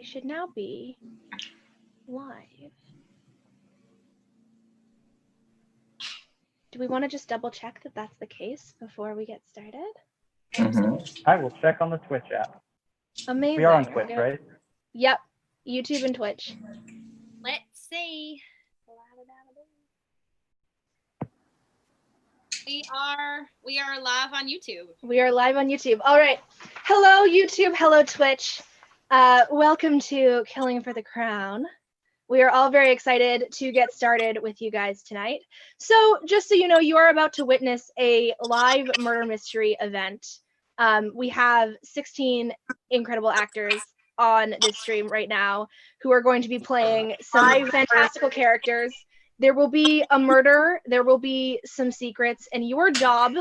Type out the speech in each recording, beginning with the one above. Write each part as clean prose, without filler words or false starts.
We should now be live. Do we want to just double check that that's the case before we get started? I will check on the Twitch app. Amazing. We are on Twitch, right? Yep, YouTube and Twitch. Let's see. We are live on YouTube. We are live on YouTube. All right. Hello, YouTube. Hello, Twitch. Welcome to Killing for the Crown. We are all very excited to get started with you guys tonight. So just so you know, you are about to witness a live murder mystery event. We have 16 incredible actors on this stream right now who are going to be playing some fantastical characters. There will be a murder, there will be some secrets, and your job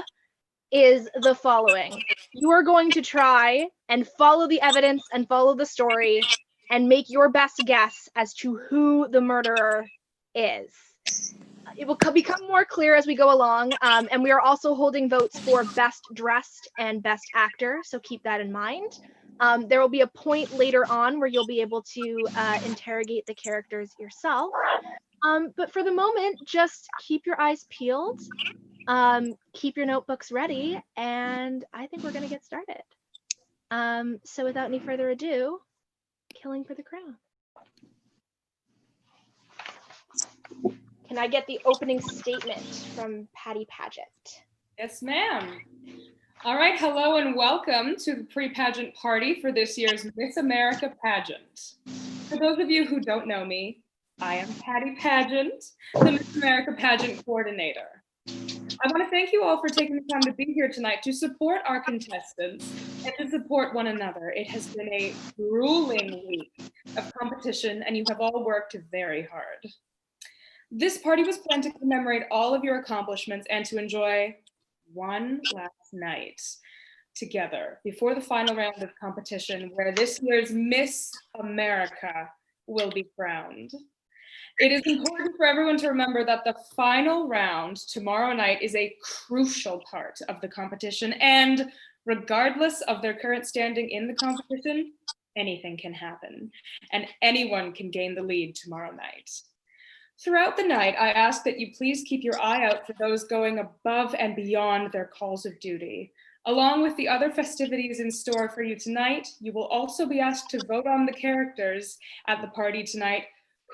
is the following. You are going to try and follow the evidence and follow the story and make your best guess as to who the murderer is. It will become more clear as we go along, and we are also holding votes for best dressed and best actor, so keep that in mind. There will be a point later on where you'll be able to interrogate the characters yourself. But for the moment, just keep your eyes peeled, keep your notebooks ready, and I think we're going to get started. So without any further ado, Killing for the Crown. Can I get the opening statement from Patty Paget? Yes, ma'am. All right, hello and welcome to the pre-pageant party for this year's Miss America pageant. For those of you who don't know me, I am Patty Pageant, the Miss America pageant coordinator. I want to thank you all for taking the time to be here tonight to support our contestants and to support one another. It has been a grueling week of competition and you have all worked very hard. This party was planned to commemorate all of your accomplishments and to enjoy one last night together before the final round of competition where this year's Miss America will be crowned. It is important for everyone to remember that the final round tomorrow night is a crucial part of the competition, and regardless of their current standing in the competition, anything can happen and anyone can gain the lead tomorrow night. Throughout the night, I ask that you please keep your eye out for those going above and beyond their calls of duty. Along with the other festivities in store for you tonight, you will also be asked to vote on the characters at the party tonight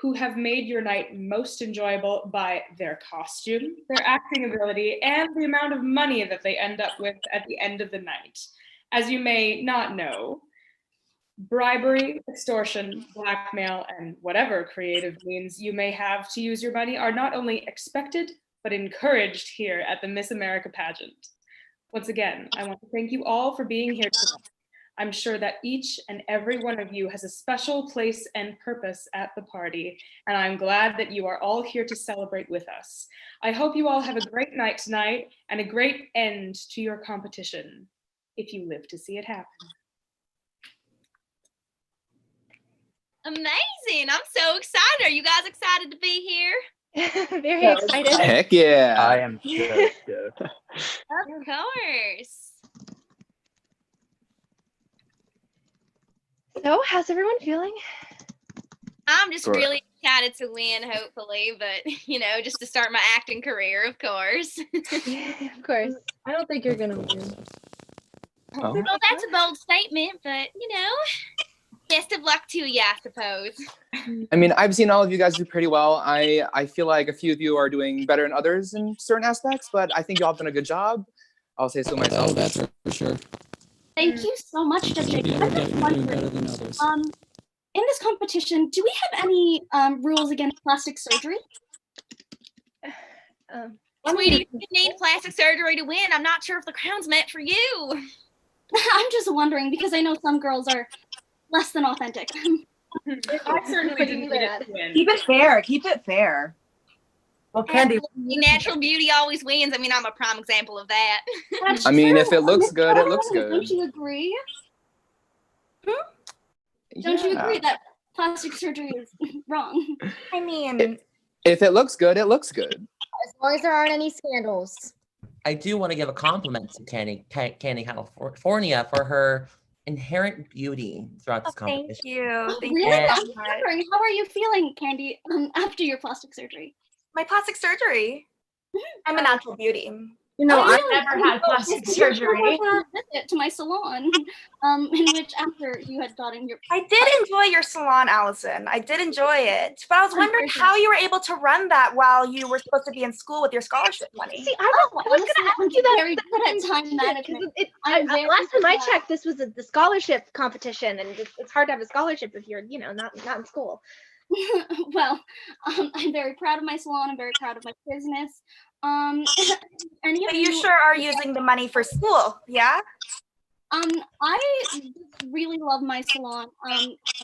who have made your night most enjoyable by their costume, their acting ability, and the amount of money that they end up with at the end of the night. As you may not know, bribery, extortion, blackmail, and whatever creative means you may have to use your money are not only expected, but encouraged here at the Miss America pageant. Once again, I want to thank you all for being here tonight. I'm sure that each and every one of you has a special place and purpose at the party, and I'm glad that you are all here to celebrate with us. I hope you all have a great night tonight and a great end to your competition, if you live to see it happen. Amazing. I'm so excited. Are you guys excited to be here? Very excited. Heck yeah. I am so stoked. Of course. So, how's everyone feeling? I'm just Great. really excited to win, hopefully, but, you know, just to start my acting career, of course. Yeah, of course. I don't think you're gonna win. Oh. Well, that's a bold statement, but, you know, best of luck to you, I suppose. I mean, I've seen all of you guys do pretty well. I feel like a few of you are doing better than others in certain aspects, but I think you all have done a good job. I'll say so myself. Oh, that's for sure. Thank you so much, Judge. Yeah, I'm we're just definitely doing wondering, better than others. in this competition, do we have any rules against plastic surgery? Sweetie, you need plastic surgery to win. I'm not sure if the crown's meant for you. I'm just wondering because I know some girls are less than authentic. I certainly didn't need it to win. Keep it fair. Keep it fair. Well, Candy. Natural beauty always wins. I mean, I'm a prime example of that. That's I mean, true. if it looks Miss good, it Joanna, looks good. Don't you agree? Don't you agree that plastic surgery is wrong? I mean, If it looks good, it looks good. as long as there aren't any scandals. I do want to give a compliment to Candy California for her inherent beauty throughout this Thank competition. you. Thank Really? you. I'm wondering, how are you feeling, Candy, after your plastic surgery? My plastic surgery. I'm a natural beauty. You know, Oh, I've really? never had plastic surgery. You came over a visit to my salon, in which after you had gotten your. I did enjoy your salon, Allison. I did enjoy it. But I was wondering how you were able to run that while you were supposed to be in school with your scholarship money. See, I was going to ask you that. Very good at time management. Last time I checked, this was the scholarship competition, and it's hard to have a scholarship if you're, not in school. Well, I'm very proud of my salon. I'm very proud of my business. Any of But you sure are using the money for school, yeah? I just really love my salon.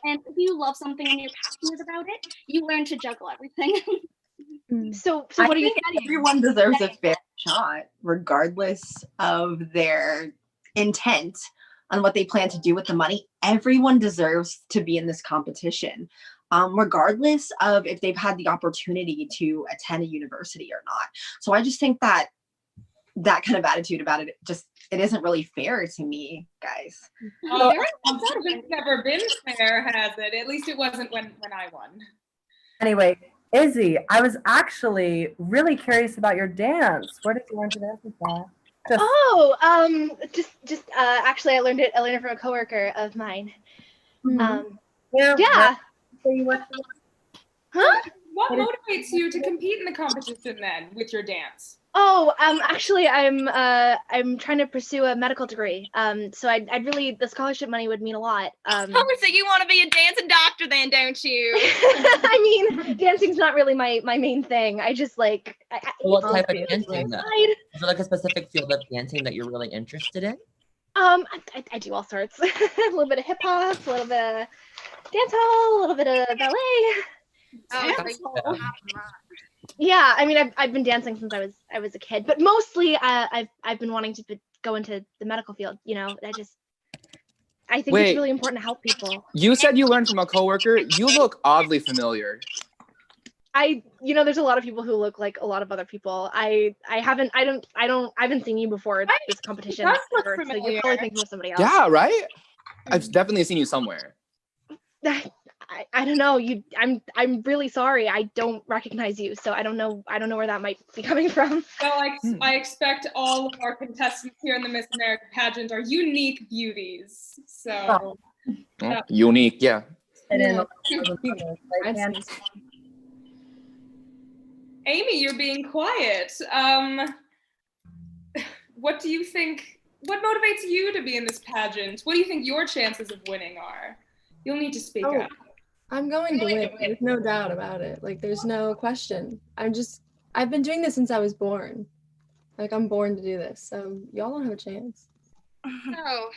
And if you love something and you're passionate about it, you learn to juggle everything. So I what are you think studying? everyone deserves a fair shot, regardless of their intent on what they plan to do with the money. Everyone deserves to be in this competition, regardless of if they've had the opportunity to attend a university or not. So I just think that kind of attitude about it, it isn't really fair to me, guys. Oh, it's never been fair, has it? At least it wasn't when I won. Anyway, Izzy, I was actually really curious about your dance. Where did you learn to dance with that? Actually, I learned it from a coworker of mine. Yeah. Huh? What motivates you to compete in the competition then with your dance? Actually, I'm trying to pursue a medical degree. So I'd really, the scholarship money would mean a lot. So you want to be a dancing doctor then, don't you? I mean, dancing's not really my main thing. I just like. What type of dancing though? Is there like a specific field of dancing that you're really interested in? I do all sorts. A little bit of hip hop, a little bit of dance hall, a little bit of ballet. Yeah, I mean, I've been dancing since I was a kid, but mostly I've been wanting to go into the medical field. I think it's really important to help people. You said you learned from a coworker. You look oddly familiar. There's a lot of people who look like a lot of other people. I haven't seen you before this competition. So you're probably thinking of somebody else. Yeah, right? I've definitely seen you somewhere. I don't know. I'm really sorry. I don't recognize you, so I don't know where that might be coming from. Well, I expect all of our contestants here in the Miss America pageant are unique beauties. So unique, yeah. Amy, you're being quiet. What do you think? What motivates you to be in this pageant? What do you think your chances of winning are? You'll need to speak up. I'm going to win. There's no doubt about it. Like, there's no question. I've been doing this since I was born. Like, I'm born to do this. So y'all don't have a chance. No.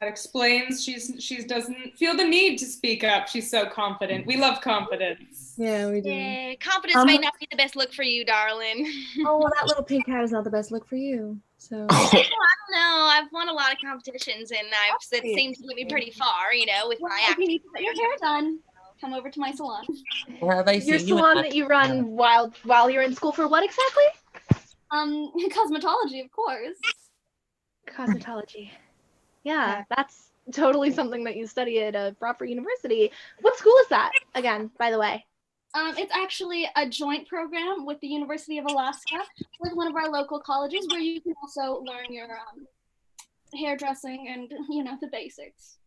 That explains she doesn't feel the need to speak up. She's so confident. We love confidence. Yeah, we do. Yeah, confidence may not be the best look for you, darling. Oh, well, that little pink hat is not the best look for you. So. I don't know. I've won a lot of competitions, and it seems to get me pretty far, with my If acting. you need to get your hair done, come over to my salon. Your salon that you run while you're in school for what exactly? Cosmetology, of course. Cosmetology. Yeah, that's totally something that you study at a proper university. What school is that, again, by the way? It's actually a joint program with the University of Alaska, with one of our local colleges, where you can also learn your hairdressing and, the basics.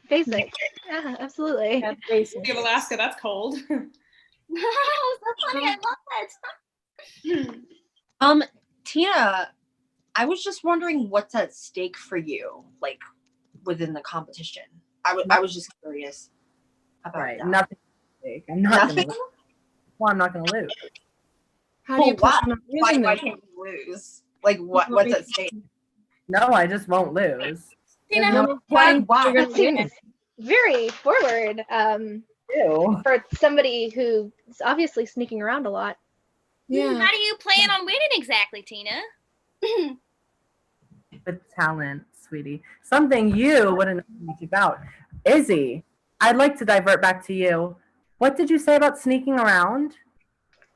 Basics. Yeah, absolutely. Yeah, basics. Of Alaska, that's cold. So funny, I love it. Tina, I was just wondering what's at stake for you, like within the competition. I was just curious about that. Nothing. I'm not gonna lose. Well, I'm not gonna lose. How do you why why can't you lose? Like what's at stake? No, I just won't lose. Tina, Why? That seems very forward for somebody who's obviously sneaking around a lot. Yeah. How do you plan on winning exactly, Tina? With talent, sweetie. Something you wouldn't know much about. Izzy, I'd like to divert back to you. What did you say about sneaking around?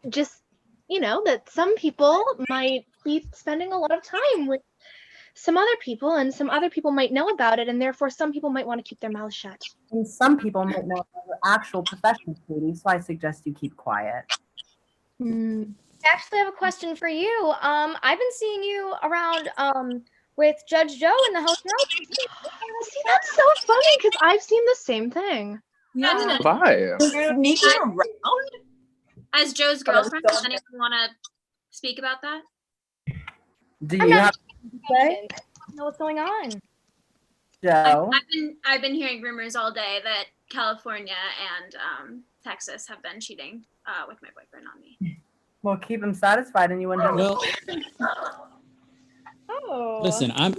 Just, that some people might be spending a lot of time with some other people, and some other people might know about it, and therefore some people might want to keep their mouths shut. And some people might know about your actual profession, sweetie, so I suggest you keep quiet. Hmm. I actually have a question for you. I've been seeing you around with Judge Joe in the hotel. See, that's so funny because I've seen the same thing. Yeah. Bye. Sneaking around. As Joe's girlfriend, does anyone want to speak about that? Do you have I don't know what's going on. Joe? I've been hearing rumors all day that California and Texas have been cheating with my boyfriend on me. Well, keep him satisfied and you wouldn't have Well, Oh. listen, I'm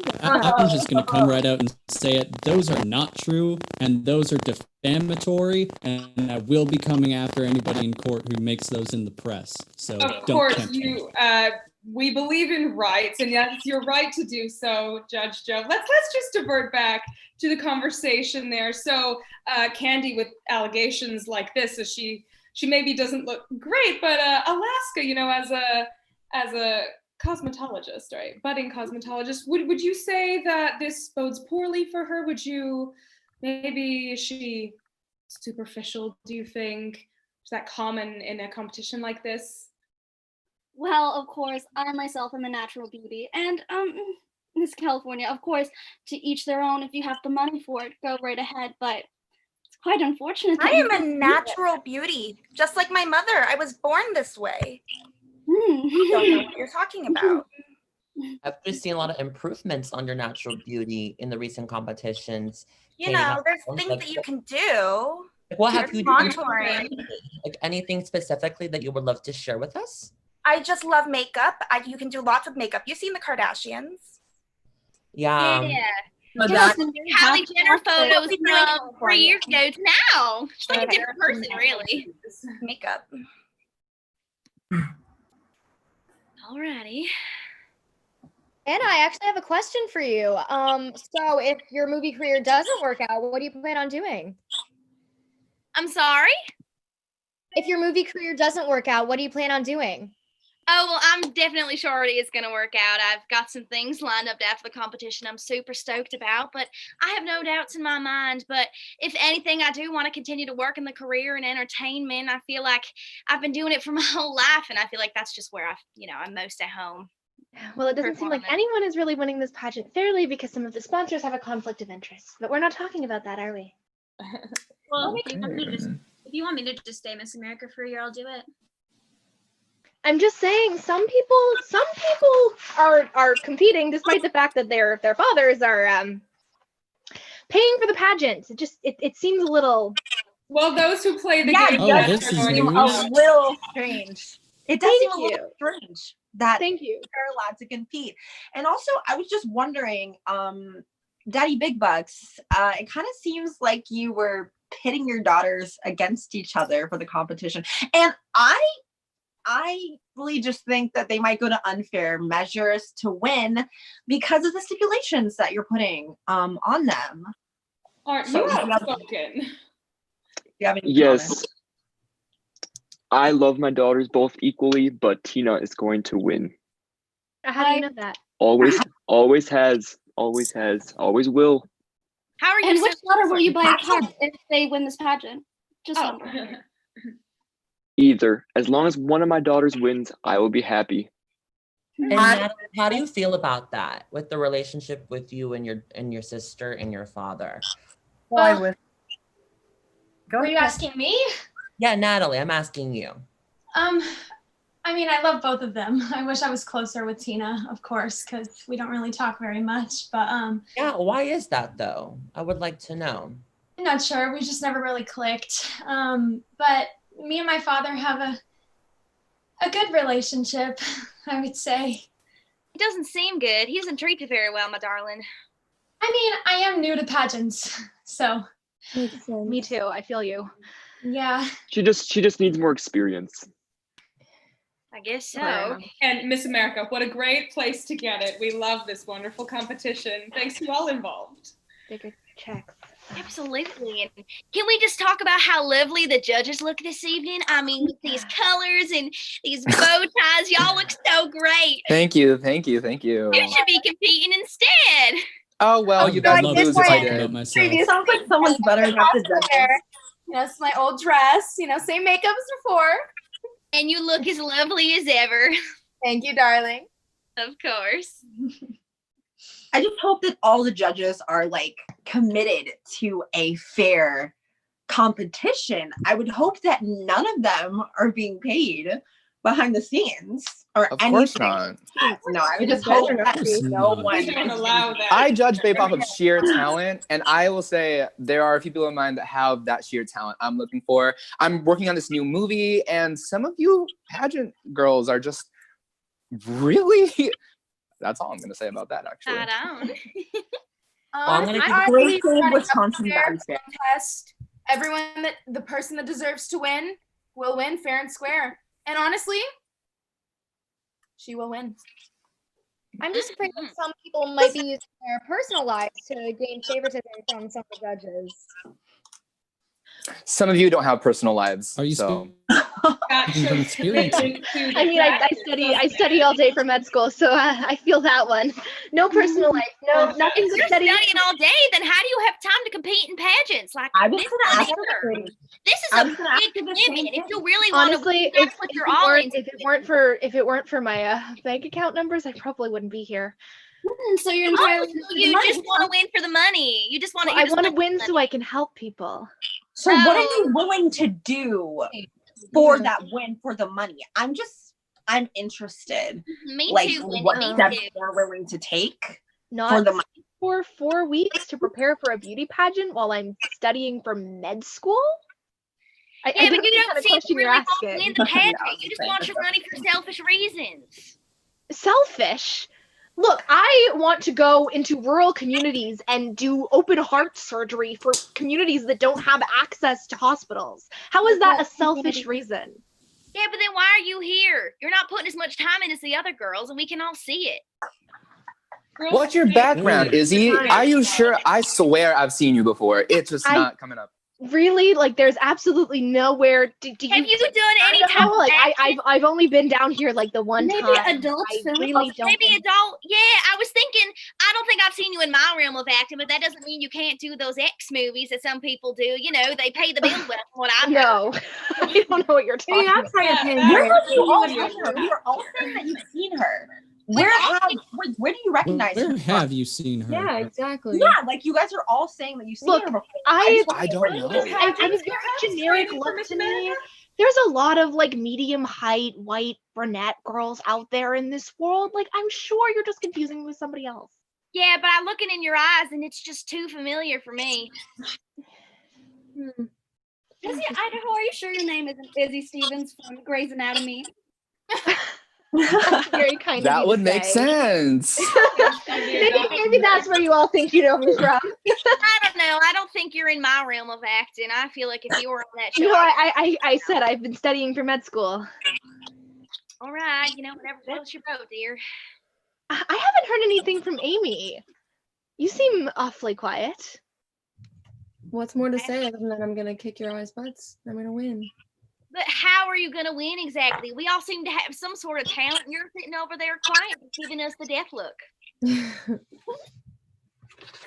just gonna come right out and say it. Those are not true, and those are defamatory, and I will be coming after anybody in court who makes those in the press. So Of don't course, tempt me. we believe in rights, and yes, it's your right to do so, Judge Joe. Let's just divert back to the conversation there. So, Candy, with allegations like this, so she maybe doesn't look great, but Alaska, you know, as a cosmetologist, right, budding cosmetologist, would you say that this bodes poorly for her? Would you, maybe is she superficial, do you think? Is that common in a competition like this? Well, of course, I myself am a natural beauty, and Miss California, of course, to each their own. If you have the money for it, go right ahead. But it's quite unfortunate. I am a natural beauty, just like my mother. I was born this way. I don't know what you're talking about. I've just seen a lot of improvements on your natural beauty in the recent competitions. You Can you know, have there's some, things like, that you can do. what have There's you done? contouring. Like anything specifically that you would love to share with us? I just love makeup. You can do lots of makeup. You've seen the Kardashians. Yeah. So Yes, that- Kylie Jenner photos What we do in from 3 years ago to now. She's like a different person, really. Makeup. Alrighty. Anna, I actually have a question for you. So if your movie career doesn't work out, what do you plan on doing? I'm sorry? If your movie career doesn't work out, what do you plan on doing? Oh, well, I'm definitely sure it's going to work out. I've got some things lined up after the competition I'm super stoked about, but I have no doubts in my mind. But if anything, I do want to continue to work in the career in entertainment. I feel like I've been doing it for my whole life, and I feel like that's just where I'm most at home. Well, it doesn't seem like anyone is really winning this pageant fairly because some of the sponsors have a conflict of interest. But we're not talking about that, are we? Well, if you want me to just stay Miss America for a year, I'll do it. I'm just saying some people are competing despite the fact that their fathers are paying for the pageant. It seems a little. Well, those who play the Yeah, game. it Oh, does this is seem news. a little strange. It does Thank seem a little you. strange that Thank you. they're allowed to compete. And also, I was just wondering, Daddy BigBucks, it kind of seems like you were pitting your daughters against each other for the competition. And I really just think that they might go to unfair measures to win because of the stipulations that you're putting on them. Aren't So, you do you have- outspoken? do you have any Yes. comments? I love my daughters both equally, but Tina is going to win. How do you know that? Always has, always will. How are you? And so which daughter will you buy a That's car if they win this pageant? Just Oh. wondering. Either. As long as one of my daughters wins, I will be happy. And Natalie, how do you feel about that with the relationship with you and your sister and your father? Why with? Go Were you ahead. asking me? Yeah, Natalie, I'm asking you. I mean, I love both of them. I wish I was closer with Tina, of course, because we don't really talk very much. But Yeah, why is that though? I would like to know. I'm not sure. We just never really clicked. But me and my father have a good relationship, I would say. He doesn't seem good. He doesn't treat you very well, my darling. I mean, I am new to pageants, so Me too. I feel you. yeah. She just needs more experience. I guess so. Wow. And Miss America, what a great place to get it. We love this wonderful competition. Thanks to all involved. Bigger checks. Absolutely. And can we just talk about how lovely the judges look this evening? I mean, with these colors and these bow ties, y'all look so great. Thank you. You should be competing instead. Oh well, I you would guys love lose to if I talk about did. myself. Sounds like someone's better than the judges. You know, it's my old dress. You know, same makeup as before. And you look as lovely as ever. Thank you, darling. Of course. I just hope that all the judges are like committed to a fair competition. I would hope that none of them are being paid behind the scenes or Of anything. course not. No, I would just hope that no one. We don't allow that. I judge based off of sheer talent, and I will say there are a few people in mind that have that sheer talent I'm looking for. I'm working on this new movie, and some of you pageant girls are just really. That's all I'm going to say about that, actually. Right on. I'm gonna keep- Great save Wisconsin vibes there. Contest. The person that deserves to win will win fair and square. And honestly, she will win. I'm just afraid that some people might be using their personal lives to gain favoritism from some of the judges. Some of you don't have personal lives. Are you so? speaking from experience? I mean, I study all day for med school, so I feel that one. No personal life, no nothing If but you're studying. studying all day, then how do you have time to compete in pageants? Like I was this gonna ask is her. This is I a was gonna ask big her the same commitment. If thing. you really want Honestly, to if put it your all weren't into if it weren't for my bank account numbers, I probably wouldn't be here. So you're Oh, entirely. so you just want to win for the money. You just want to. I want to win so I can help people. So what are you willing to do for that win for the money? I'm interested. Me Like too, Wendy, what me steps too. you're willing to take Not for the money. for 4 weeks to prepare for a beauty pageant while I'm studying for med school. I Yeah, but don't you know what kind don't of seem question to you're really want to asking. win the pageant. You just want your money for selfish reasons. Selfish. Look, I want to go into rural communities and do open heart surgery for communities that don't have access to hospitals. How is that a selfish reason? Yeah, but then why are you here? You're not putting as much time in as the other girls, and we can all see it. What's your background, Izzy? Are you sure? I swear I've seen you before. It's just not coming up. Really? Like, there's absolutely nowhere. Do you Have you done any know, type of like acting? I've only been down here like the one Maybe time. adult I film? really don't. Maybe adult. Yeah, I was thinking. I don't think I've seen you in my realm of acting, but that doesn't mean you can't do those X movies that some people do. You know, they pay the bills with what I know. No, I don't know what you're talking about. Where have you all seen her? We were all saying that you've seen her. Where do you recognize Where her? have you seen her? Yeah, exactly. Yeah, like you guys are all saying that you've seen Look, her before. I don't know. I was very generic look to me. There's a lot of like medium height, white, brunette girls out there in this world. Like, I'm sure you're just confusing me with somebody else. Yeah, but I'm looking in your eyes, and it's just too familiar for me. Izzy, Idaho, are you sure your name isn't Izzy Stevens from Grey's Anatomy? That's very kind of That you would to make say. sense. Maybe that's where you all think you know me from. I don't know. I don't think you're in my realm of acting. I feel like if you were on that show, No, I said I've been studying for med school. all right, you know, whatever floats your boat, dear. I haven't heard anything from Amy. You seem awfully quiet. What's more to say other than that I'm gonna kick your eyes butts? I'm gonna win. But how are you going to win exactly? We all seem to have some sort of talent, and you're sitting over there quiet, giving us the death look.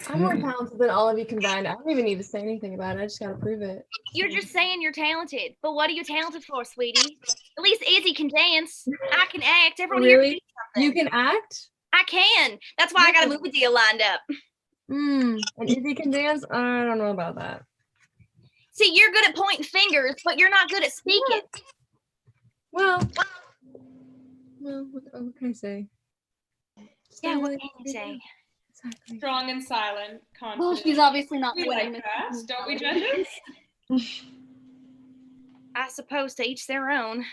I'm more talented than all of you combined. I don't even need to say anything about it. I just gotta prove it. You're just saying you're talented, but what are you talented for, sweetie? At least Izzy can dance. I can act. Everyone here can Really? do something. You can act? I can. That's why I got a movie deal lined up. And Izzy can dance? I don't know about that. See, you're good at pointing fingers, but you're not good at speaking. Well, what can I say? Yeah, what can you say? Exactly. Strong and silent. Confident. Well, she's obviously not We winning. like that, don't we, judges? I suppose to each their own.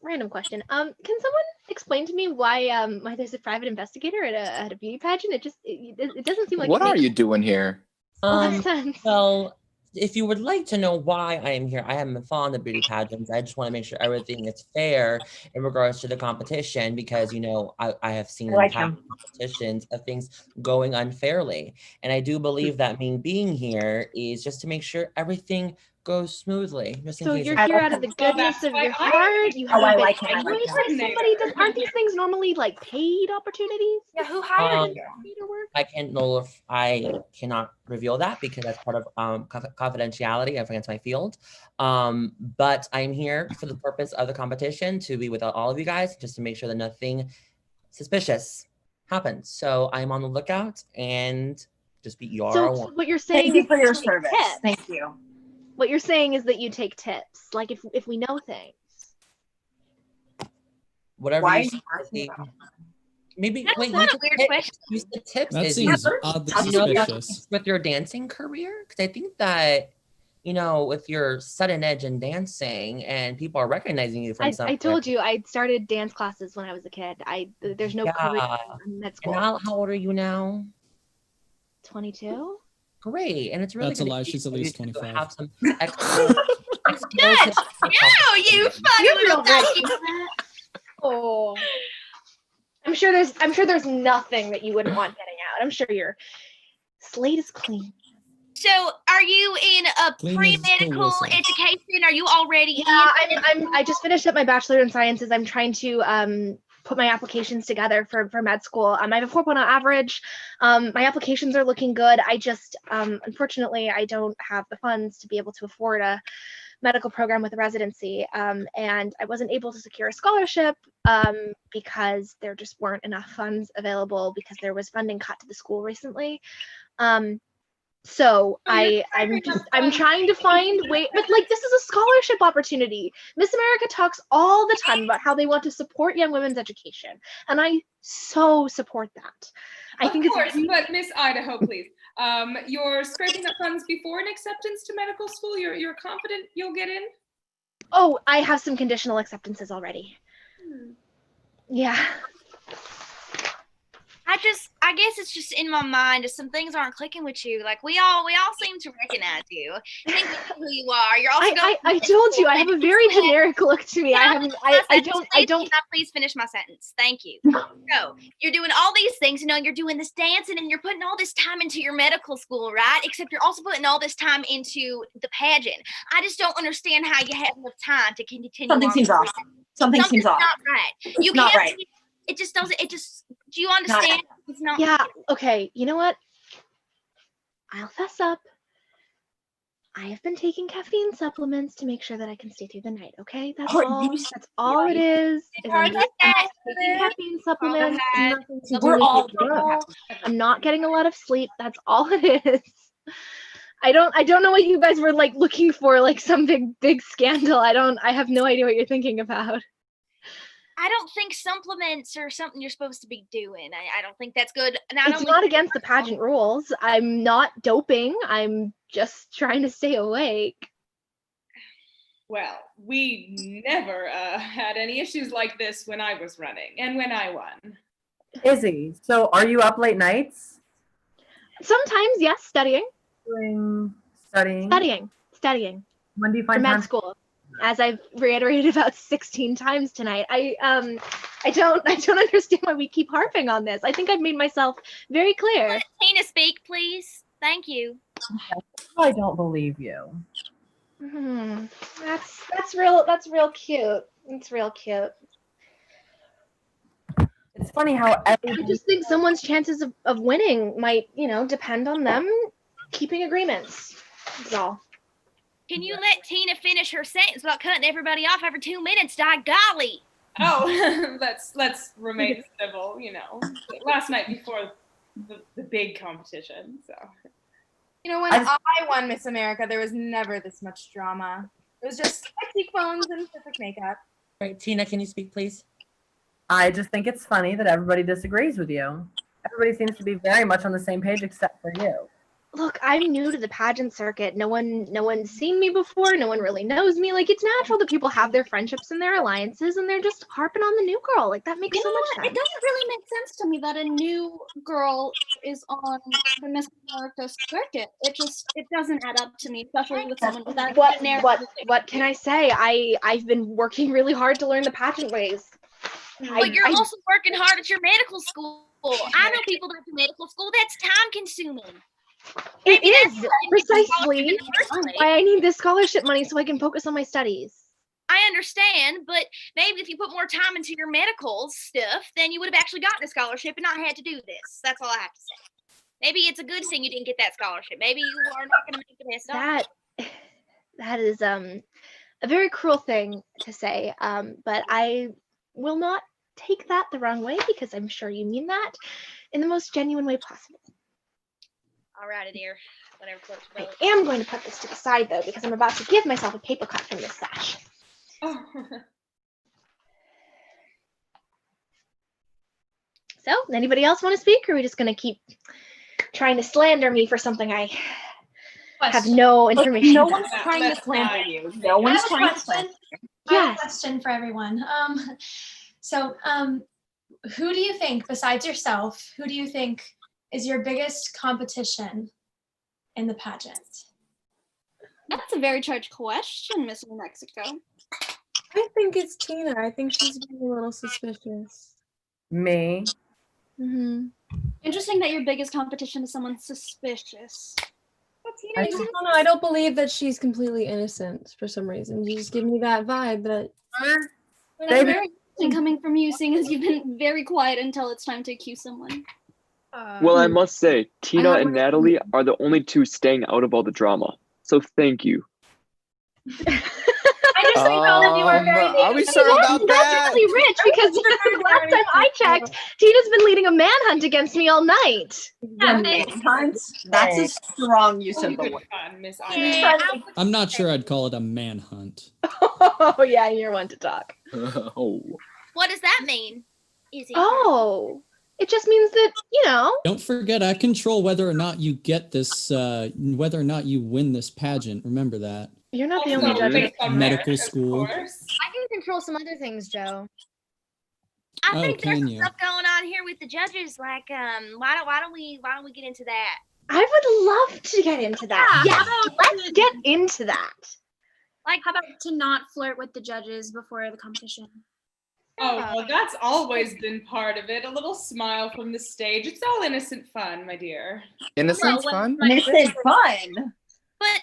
Random question. Can someone explain to me why there's a private investigator at a beauty pageant? It doesn't seem like What it are makes you doing here? a lot of sense. Well, if you would like to know why I am here, I haven't found the beauty pageants. I just want to make sure everything is fair in regards to the competition because, you know, I have seen like past competitions of things going unfairly. And I do believe that me being here is just to make sure everything goes smoothly. Just in So case you're of- here out of the goodness of your heart. You Oh, I haven't been like it. I like employed that. by somebody. Aren't these things normally like paid opportunities? Yeah, who hired you? I can't know if I cannot reveal that because that's part of confidentiality. I think it's my field. But I'm here for the purpose of the competition to be with all of you guys, just to make sure that nothing suspicious happens. So I'm on the lookout and just be your So what you're saying Thank you is for that your take service. tips. Thank you. What you're saying is that you take tips, like if we know things. whatever Why you are say, you asking about maybe That's wait, not use a the weird tips. question. Use the tips. That Izzy. seems oddly You know, suspicious. with your dancing career, because I think that, you know, with your sudden edge in dancing and people are recognizing you from I somewhere. told you I started dance classes when I was a kid. There's no career in med And school. how old are you now? 22. Great, and it's really That's a gonna lie. be She's at for you least to 25. have some extra skills Good. and No, you funny You're little real right. ducky. Oh. I'm sure there's nothing that you wouldn't want getting out. I'm sure your slate is clean. So, are you in a Clean as pre-medical a whistle. education? Are you already Yeah, in? I just finished up my bachelor in sciences. I'm trying to put my applications together for med school. I have a 4.0 average. My applications are looking good. I just unfortunately I don't have the funds to be able to afford a medical program with a residency, and I wasn't able to secure a scholarship because there just weren't enough funds available because there was funding cut to the school recently. So I'm trying to find way, but like this is a scholarship opportunity. Miss America talks all the time about how they want to support young women's education, and I so support that. I think Of course, it's really, but Miss Idaho, please. You're scraping up funds before an acceptance to medical school. You're confident you'll get in? oh, I have some conditional acceptances already. Yeah. I guess it's just in my mind if some things aren't clicking with you. Like we all seem to recognize you. I think we know who you are. You're also I told you I have a very generic look to me. I don't. Can I please finish my sentence? Thank you. So you're doing all these things, you know, you're doing this dancing and you're putting all this time into your medical school, right? Except you're also putting all this time into the pageant. I just don't understand how you have enough time to continue. Something seems off. Something seems off. Not right. It's You not can't. right. It just doesn't. It just. Do you understand? It's not. Yeah. Okay. You know what? I'll fess up. I have been taking caffeine supplements to make sure that I can stay through the night. Okay, that's all. That's all it is. I'm just taking caffeine supplements. Nothing to do We're with all it. I'm not getting a lot of sleep. That's all it is. I don't know what you guys were like looking for, like some big scandal. I have no idea what you're thinking about. I don't think supplements are something you're supposed to be doing. I don't think that's good. It's not against the pageant rules. I'm not doping. I'm just trying to stay awake. Well, we never had any issues like this when I was running and when I won. Izzy, so are you up late nights? Sometimes, yes, studying. Studying. When do you For find med time? school? As I've reiterated about 16 times tonight, I don't understand why we keep harping on this. I think I've made myself very clear. Let Tina speak, please. Thank you. I don't believe you. That's real cute. It's real cute. It's funny how I just think someone's chances of winning might, depend on them keeping agreements. That's all. Can you let Tina finish her sentence without cutting everybody off every 2 minutes? Golly. Oh, let's remain civil, Last night before the big competition, so. When I won Miss America, there was never this much drama. It was just cheekbones and perfect makeup. All right, Tina, can you speak, please? I just think it's funny that everybody disagrees with you. Everybody seems to be very much on the same page except for you. Look, I'm new to the pageant circuit. No one's seen me before. No one really knows me. Like, it's natural that people have their friendships and their alliances, and they're just harping on the new girl. Like, that makes so much sense. It doesn't really make sense to me that a new girl is on the Miss America circuit. It doesn't add up to me, especially with someone with that generic. What can I say? I've been working really hard to learn the pageant ways. But you're also working hard at your medical school. I know people that do medical school. That's time consuming. It is precisely why I need this scholarship money so I can focus on my studies. I understand, but maybe if you put more time into your medical stuff, then you would have actually gotten a scholarship and not had to do this. That's all I have to say. Maybe it's a good thing you didn't get that scholarship. Maybe you are not going to make the best of it. That is a very cruel thing to say, but I will not take that the wrong way because I'm sure you mean that in the most genuine way possible. All right, dear. Whatever floats your boat. I am going to put this to the side though because I'm about to give myself a paper cut from this sash. So, anybody else want to speak, or are we just going to keep trying to slander me for something I have no information No about? one's trying to slander you. No one's trying to slander you. I have a question for everyone. Who do you think, besides yourself, who do you think is your biggest competition in the pageant? That's a very charged question, Miss New Mexico. I think it's Tina. I think she's being a little suspicious. Me. Mm-hmm. Interesting that your biggest competition is someone suspicious. I don't know. I don't believe that she's completely innocent for some reason. You just give me that vibe that. That's very interesting coming from you, seeing as you've been very quiet until it's time to accuse someone. Well, I must say, Tina and Natalie are the only two staying out of all the drama. So thank you. I just think all of you are very Are we sure about that? That's really rich because last time I checked, Tina's been leading a manhunt against me all night. That's a strong use of the word. Miss I'm not sure I'd call it a manhunt. Oh yeah, you're one to talk. Oh. What does that mean? Izzy? Oh, it just means that, you know. Don't forget, I control whether or not you get this, whether or not you win this pageant. Remember that. You're not the only judge. Medical school. I can control some other things, Joe. I think there's can some you? stuff going on here with the judges. Like, why don't we get into that? I would love to get into that. Yeah, Yes, let's get into that. Like, how about to not flirt with the judges before the competition? Oh, well, that's always been part of it. A little smile from the stage. It's all innocent fun, my dear. Innocent fun? Innocent fun. But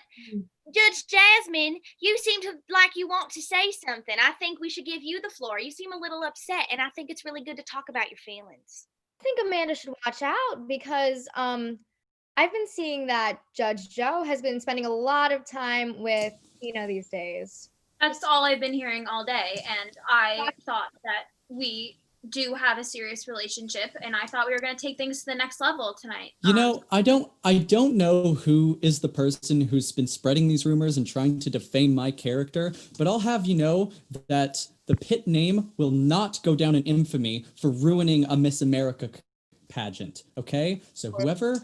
Judge Jasmine, you seem to like you want to say something. I think we should give you the floor. You seem a little upset, and I think it's really good to talk about your feelings. I think Amanda should watch out because I've been seeing that Judge Joe has been spending a lot of time with Tina these days. That's all I've been hearing all day, and I thought that we do have a serious relationship, and I thought we were going to take things to the next level tonight. You know, I don't know who is the person who's been spreading these rumors and trying to defame my character, but I'll have you know that the pit name will not go down in infamy for ruining a Miss America pageant. Okay, so whoever's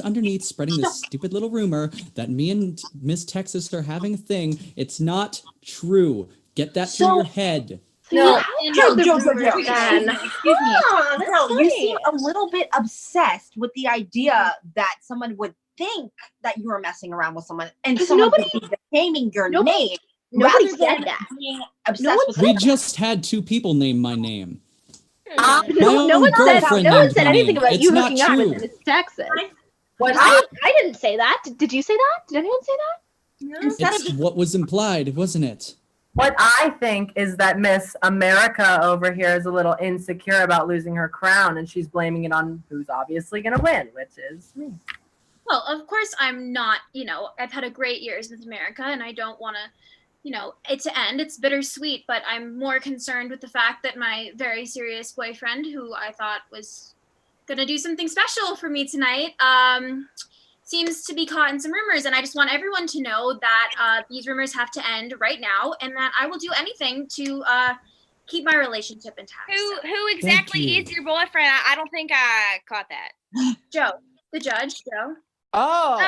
underneath spreading this stupid little rumor that me and Miss Texas are having a thing, it's not true. Get that through your head. No, Joe, excuse me. Girl, you seem a little bit obsessed with the idea that someone would think that you were messing around with someone and someone would be defaming your name. Nobody rather said than that. being obsessed with We just had 2 people name my name. No one said anything about It's you not hooking up true. with Miss Texas. I didn't say that. Did you say that? Did anyone say that? It's what was implied, wasn't it? What I think is that Miss America over here is a little insecure about losing her crown, and she's blaming it on who's obviously going to win, which is me. Well, of course I'm not, I've had a great years with America, and I don't want to, it to end. It's bittersweet, but I'm more concerned with the fact that my very serious boyfriend, who I thought was going to do something special for me tonight, seems to be caught in some rumors, and I just want everyone to know that these rumors have to end right now, and that I will do anything to keep my relationship intact. Who exactly is your boyfriend? I don't think I caught that. Joe, the judge, Joe. Oh.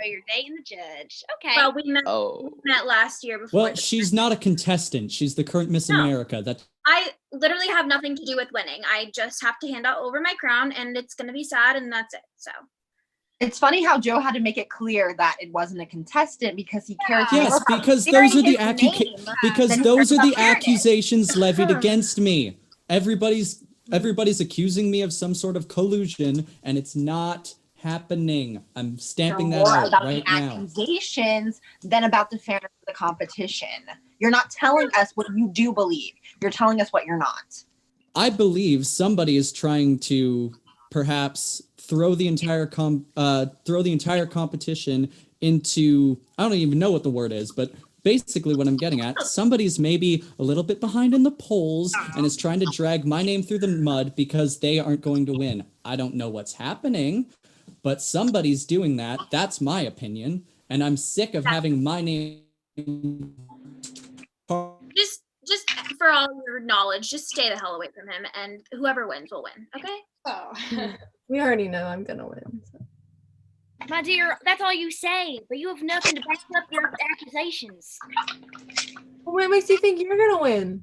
So you're dating the judge. Okay. Well, we met last year before. Well, she's not a contestant. She's the current Miss America. That I literally have nothing to do with winning. I just have to hand out over my crown, and it's gonna be sad, and that's it. So. It's funny how Joe had to make it clear that it wasn't a contestant because he cares. Yes, because those are the accusations levied against me. Everybody's accusing me of some sort of collusion, and it's not happening. I'm stamping that out right now. Accusations than about the fairness of the competition. You're not telling us what you do believe. You're telling us what you're not. I believe somebody is trying to perhaps throw the entire competition into, I don't even know what the word is, but basically what I'm getting at, somebody's maybe a little bit behind in the polls and is trying to drag my name through the mud because they aren't going to win. I don't know what's happening, but somebody's doing that. That's my opinion. And I'm sick of having my name. Just for all your knowledge, just stay the hell away from him, and whoever wins will win. Okay? Oh, we already know I'm gonna win. So. My dear, that's all you say, but you have nothing to back up your accusations. What makes you think you're gonna win?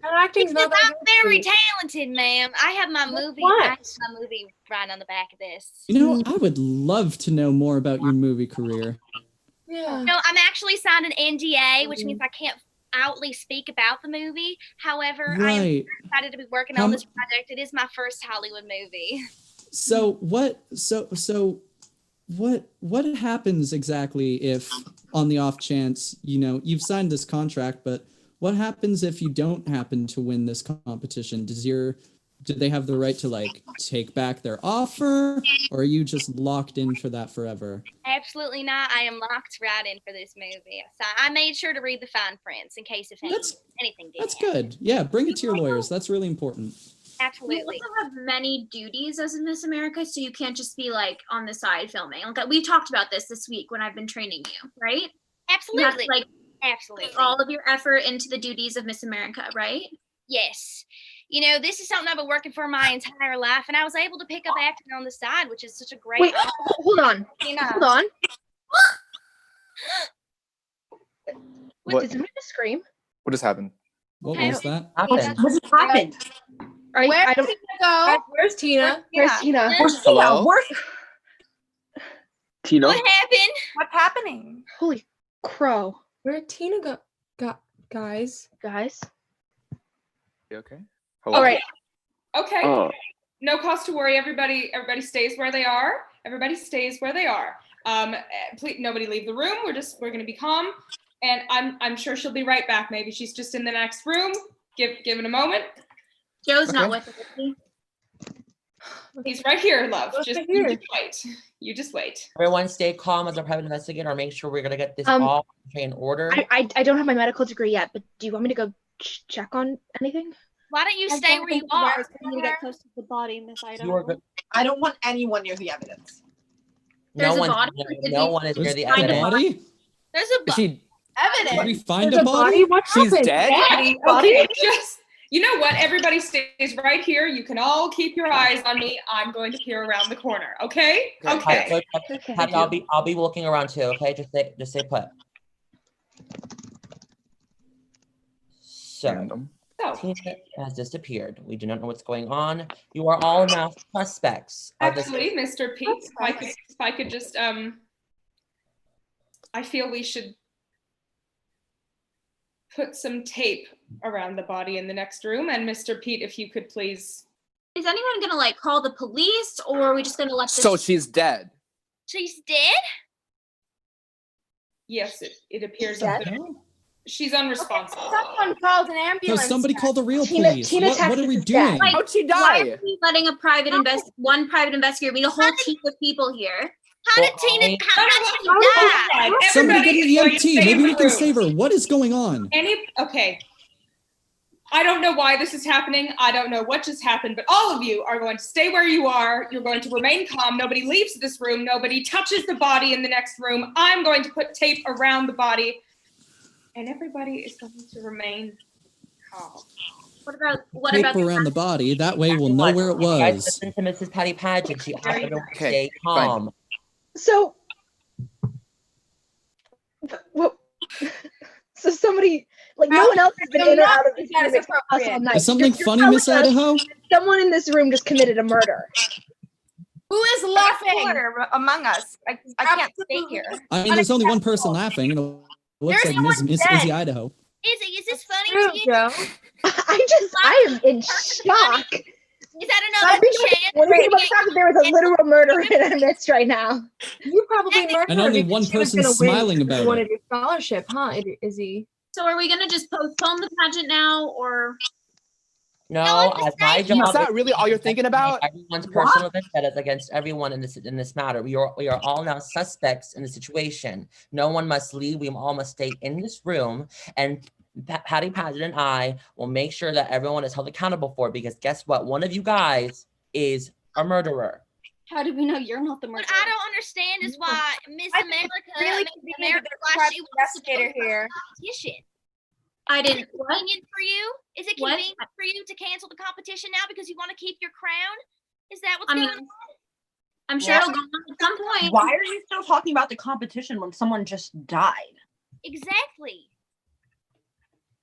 Acting's because not that I'm very talented, ma'am. I have my movie. What? I have my movie right on the back of this. You know, I would love to know more about your movie career. Yeah. No, I'm actually signed an NDA, which means I can't outly speak about the movie. However, I am Right. excited to be working on this project. It is my first Hollywood movie. So what happens exactly if, on the off chance, you know, you've signed this contract, but what happens if you don't happen to win this competition? Do they have the right to like take back their offer, or are you just locked in for that forever? Absolutely not. I am locked right in for this movie. So I made sure to read the fine prints in case if anything did. That's good. Yeah, bring it to your lawyers. That's really important. Absolutely. You also have many duties as a Miss America, so you can't just be like on the side filming. Like we talked about this week when I've been training you, right? Absolutely. You have to, like, absolutely. put all of your effort into the duties of Miss America, right? Yes. You know, this is something I've been working for my entire life, and I was able to pick up acting on the side, which is such a great. Wait, hold on. Hold on. Wait, What? did somebody just scream? What just happened? What Okay. was that? What happened? I don't. Go. Where's Tina? Where's Tina? Where's Hello? Tina? What happened? What's happening? Holy crow. Where'd Tina go? Guys. You okay? All right. Okay. Oh. No cause to worry. Everybody stays where they are. Everybody stays where they are. Please, nobody leave the room. We're gonna be calm, and I'm sure she'll be right back. Maybe she's just in the next room. Give it a moment. Joe's not with us, is he? He's right here, love. What's Just right you here? just wait. You just wait. Everyone stay calm as a private investigator. Make sure we're gonna get this all in order. I don't have my medical degree yet, but do you want me to go check on anything? Why don't you stay where you are? You need to get close to the body, Miss You are Idaho. good. I don't want anyone near the evidence. There's No a one, body? no one is near the There's a evidence. body? There's a Is she Did Evidence. we find There's a body? What She's happened? dead? Okay, just you know what? Everybody stays right here. You can all keep your eyes on me. I'm going to peer around the corner. Okay? Okay. Patty, I'll be looking around too. Okay, just stay put. So, Random. Tina has disappeared. We do not know what's going on. You are all now suspects of this. Actually, Mr. Pete, if I could just I feel we should put some tape around the body in the next room. And Mr. Pete, if you could please. Is anyone gonna like call the police, or are we just gonna let this? So she's dead. She's dead? Yes, it appears Dead? that she's unresponsible. Someone called an No, ambulance. somebody call the real Tina- police. Tina What are we Texas is doing? dead. Like, How'd she why die? are we letting a private one private investigator? We need a whole team of people here. How did Well, Tina? How did she die? Somebody Everybody get is an going to EMT. stay in Maybe the we can room. save her. What is going on? Okay. I don't know why this is happening. I don't know what just happened, but all of you are going to stay where you are. You're going to remain calm. Nobody leaves this room. Nobody touches the body in the next room. I'm going to put tape around the body, and everybody is going to remain calm. What Tape about around the body. That way we'll know where it Guys, was. listen to Mrs. Patty Paget. She asked everyone to Okay, stay calm. So, what? So somebody Like no one else has been in or out of this That room is except us all night. Is something You're funny, telling Miss us Idaho? Someone in this room just committed a murder. Who is laughing? Among us. I can't stay here. I mean, there's only one person laughing, and it looks There's like Miss dead. Izzy Idaho. Izzy, is this funny True, to you? Joe. I am in shock. Is that I another think chance? when for we you about to the fact that there was a literal murder in our midst right now. You probably murdered And her only because one she was person gonna win smiling about one it. of your scholarship, huh, Izzy? So are we gonna just postpone the pageant now, or? No, as my job. Is that really all you're thinking about? Everyone's personal vendettas against everyone in this matter. We are all now suspects in the situation. No one must leave. We all must stay in this room, and Patty Pageant and I will make sure that everyone is held accountable for it, because guess what? One of you guys is a murderer. How do we know you're not the What murderer? I don't understand is why Miss I think America, it's really convenient that there's a private investigator here. competition. I didn't. Convenient for you? Is it What? convenient for you to cancel the competition now because you want to keep your crown? Is that what's I going mean, on? I'm sure it'll go on at some point. Why are you still talking about the competition when someone just died? Exactly.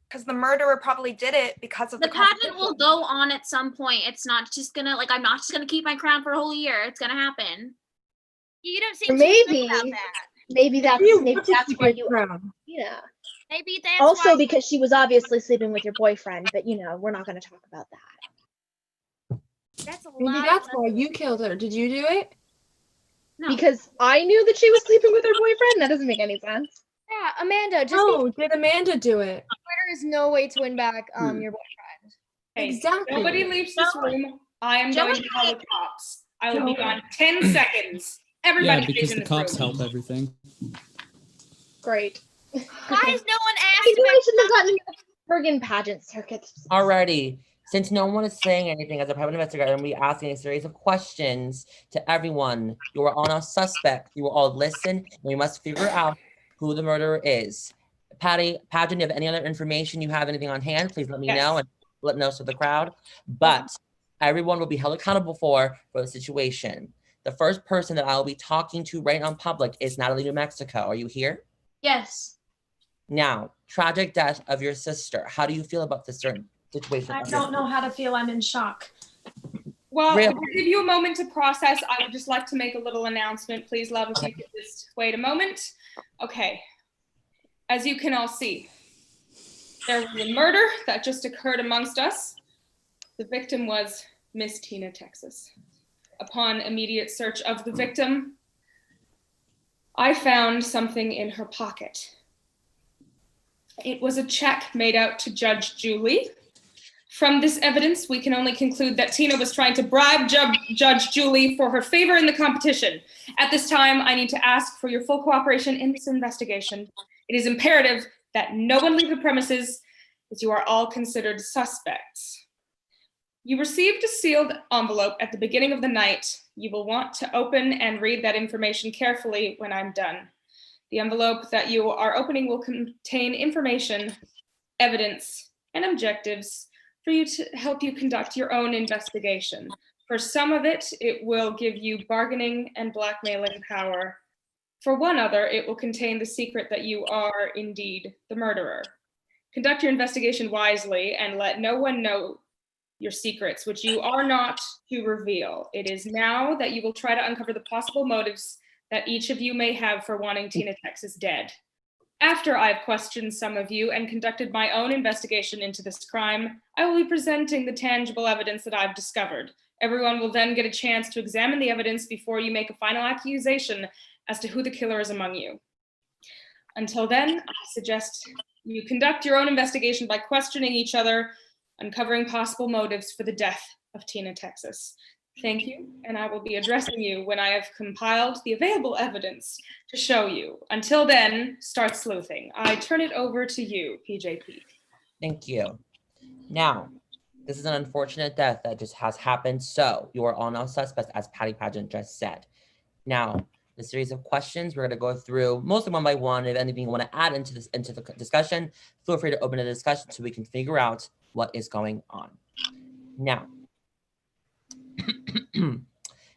Because the murderer probably did it because of The the pageant will competition. go on at some point. It's not just gonna, like, I'm not just gonna keep my crown for a whole year. It's gonna happen. You don't Or seem too maybe, sure about that. maybe that's You maybe wanted that's to why get you. crowned. Yeah. Maybe that's Also, why. because she was obviously sleeping with your boyfriend, but we're not going to talk about that. That's a Maybe lot. that's why you killed her. Did you do it? No. Because I knew that she was sleeping with her boyfriend. That doesn't make any sense. Yeah, Amanda, just No, did Amanda do it? there is no way to win back your boyfriend. Okay, Exactly. Nobody leaves this room. I am going to call the cops. I will be gone 10 seconds. Everybody Yeah, because stays in the this cops room. help everything. Great. Why has no one I asked knew I about shouldn't have gotten friggin' pageant circuits. Alrighty. Since no one is saying anything as a private investigator, I'm going to be asking a series of questions to everyone. You are all now suspects. You will all listen, and we must figure out who the murderer is. Patty, Pageant, you have any other information? You have anything on hand? Please let me know and let know to the crowd. But everyone will be held accountable for the situation. The first person that I will be talking to right now in public is Natalie, New Mexico. Are you here? Yes. Now, tragic death of your sister. How do you feel about this certain situation? I don't know how to feel. I'm in shock. Well, Really? to give you a moment to process, I would just like to make a little announcement. Please, love, if you could just wait a moment. Okay. As you can all see, there was a murder that just occurred amongst us. The victim was Miss Tina, Texas. Upon immediate search of the victim, I found something in her pocket. It was a check made out to Judge Julie. From this evidence, we can only conclude that Tina was trying to bribe Judge Julie for her favor in the competition. At this time, I need to ask for your full cooperation in this investigation. It is imperative that no one leave the premises, as you are all considered suspects. You received a sealed envelope at the beginning of the night. You will want to open and read that information carefully when I'm done. The envelope that you are opening will contain information, evidence, and objectives for you to help you conduct your own investigation. For some of it, it will give you bargaining and blackmailing power. For one other, it will contain the secret that you are indeed the murderer. Conduct your investigation wisely and let no one know your secrets, which you are not to reveal. It is now that you will try to uncover the possible motives that each of you may have for wanting Tina, Texas dead. After I've questioned some of you and conducted my own investigation into this crime, I will be presenting the tangible evidence that I've discovered. Everyone will then get a chance to examine the evidence before you make a final accusation as to who the killer is among you. Until then, I suggest you conduct your own investigation by questioning each other, uncovering possible motives for the death of Tina, Texas. Thank you, and I will be addressing you when I have compiled the available evidence to show you. Until then, start sleuthing. I turn it over to you, PJP. Thank you. Now, this is an unfortunate death that just has happened, so you are all now suspects, as Patty Pageant just said. Now, the series of questions we're going to go through mostly one by one. If anything you want to add into the discussion, feel free to open the discussion so we can figure out what is going on. Now,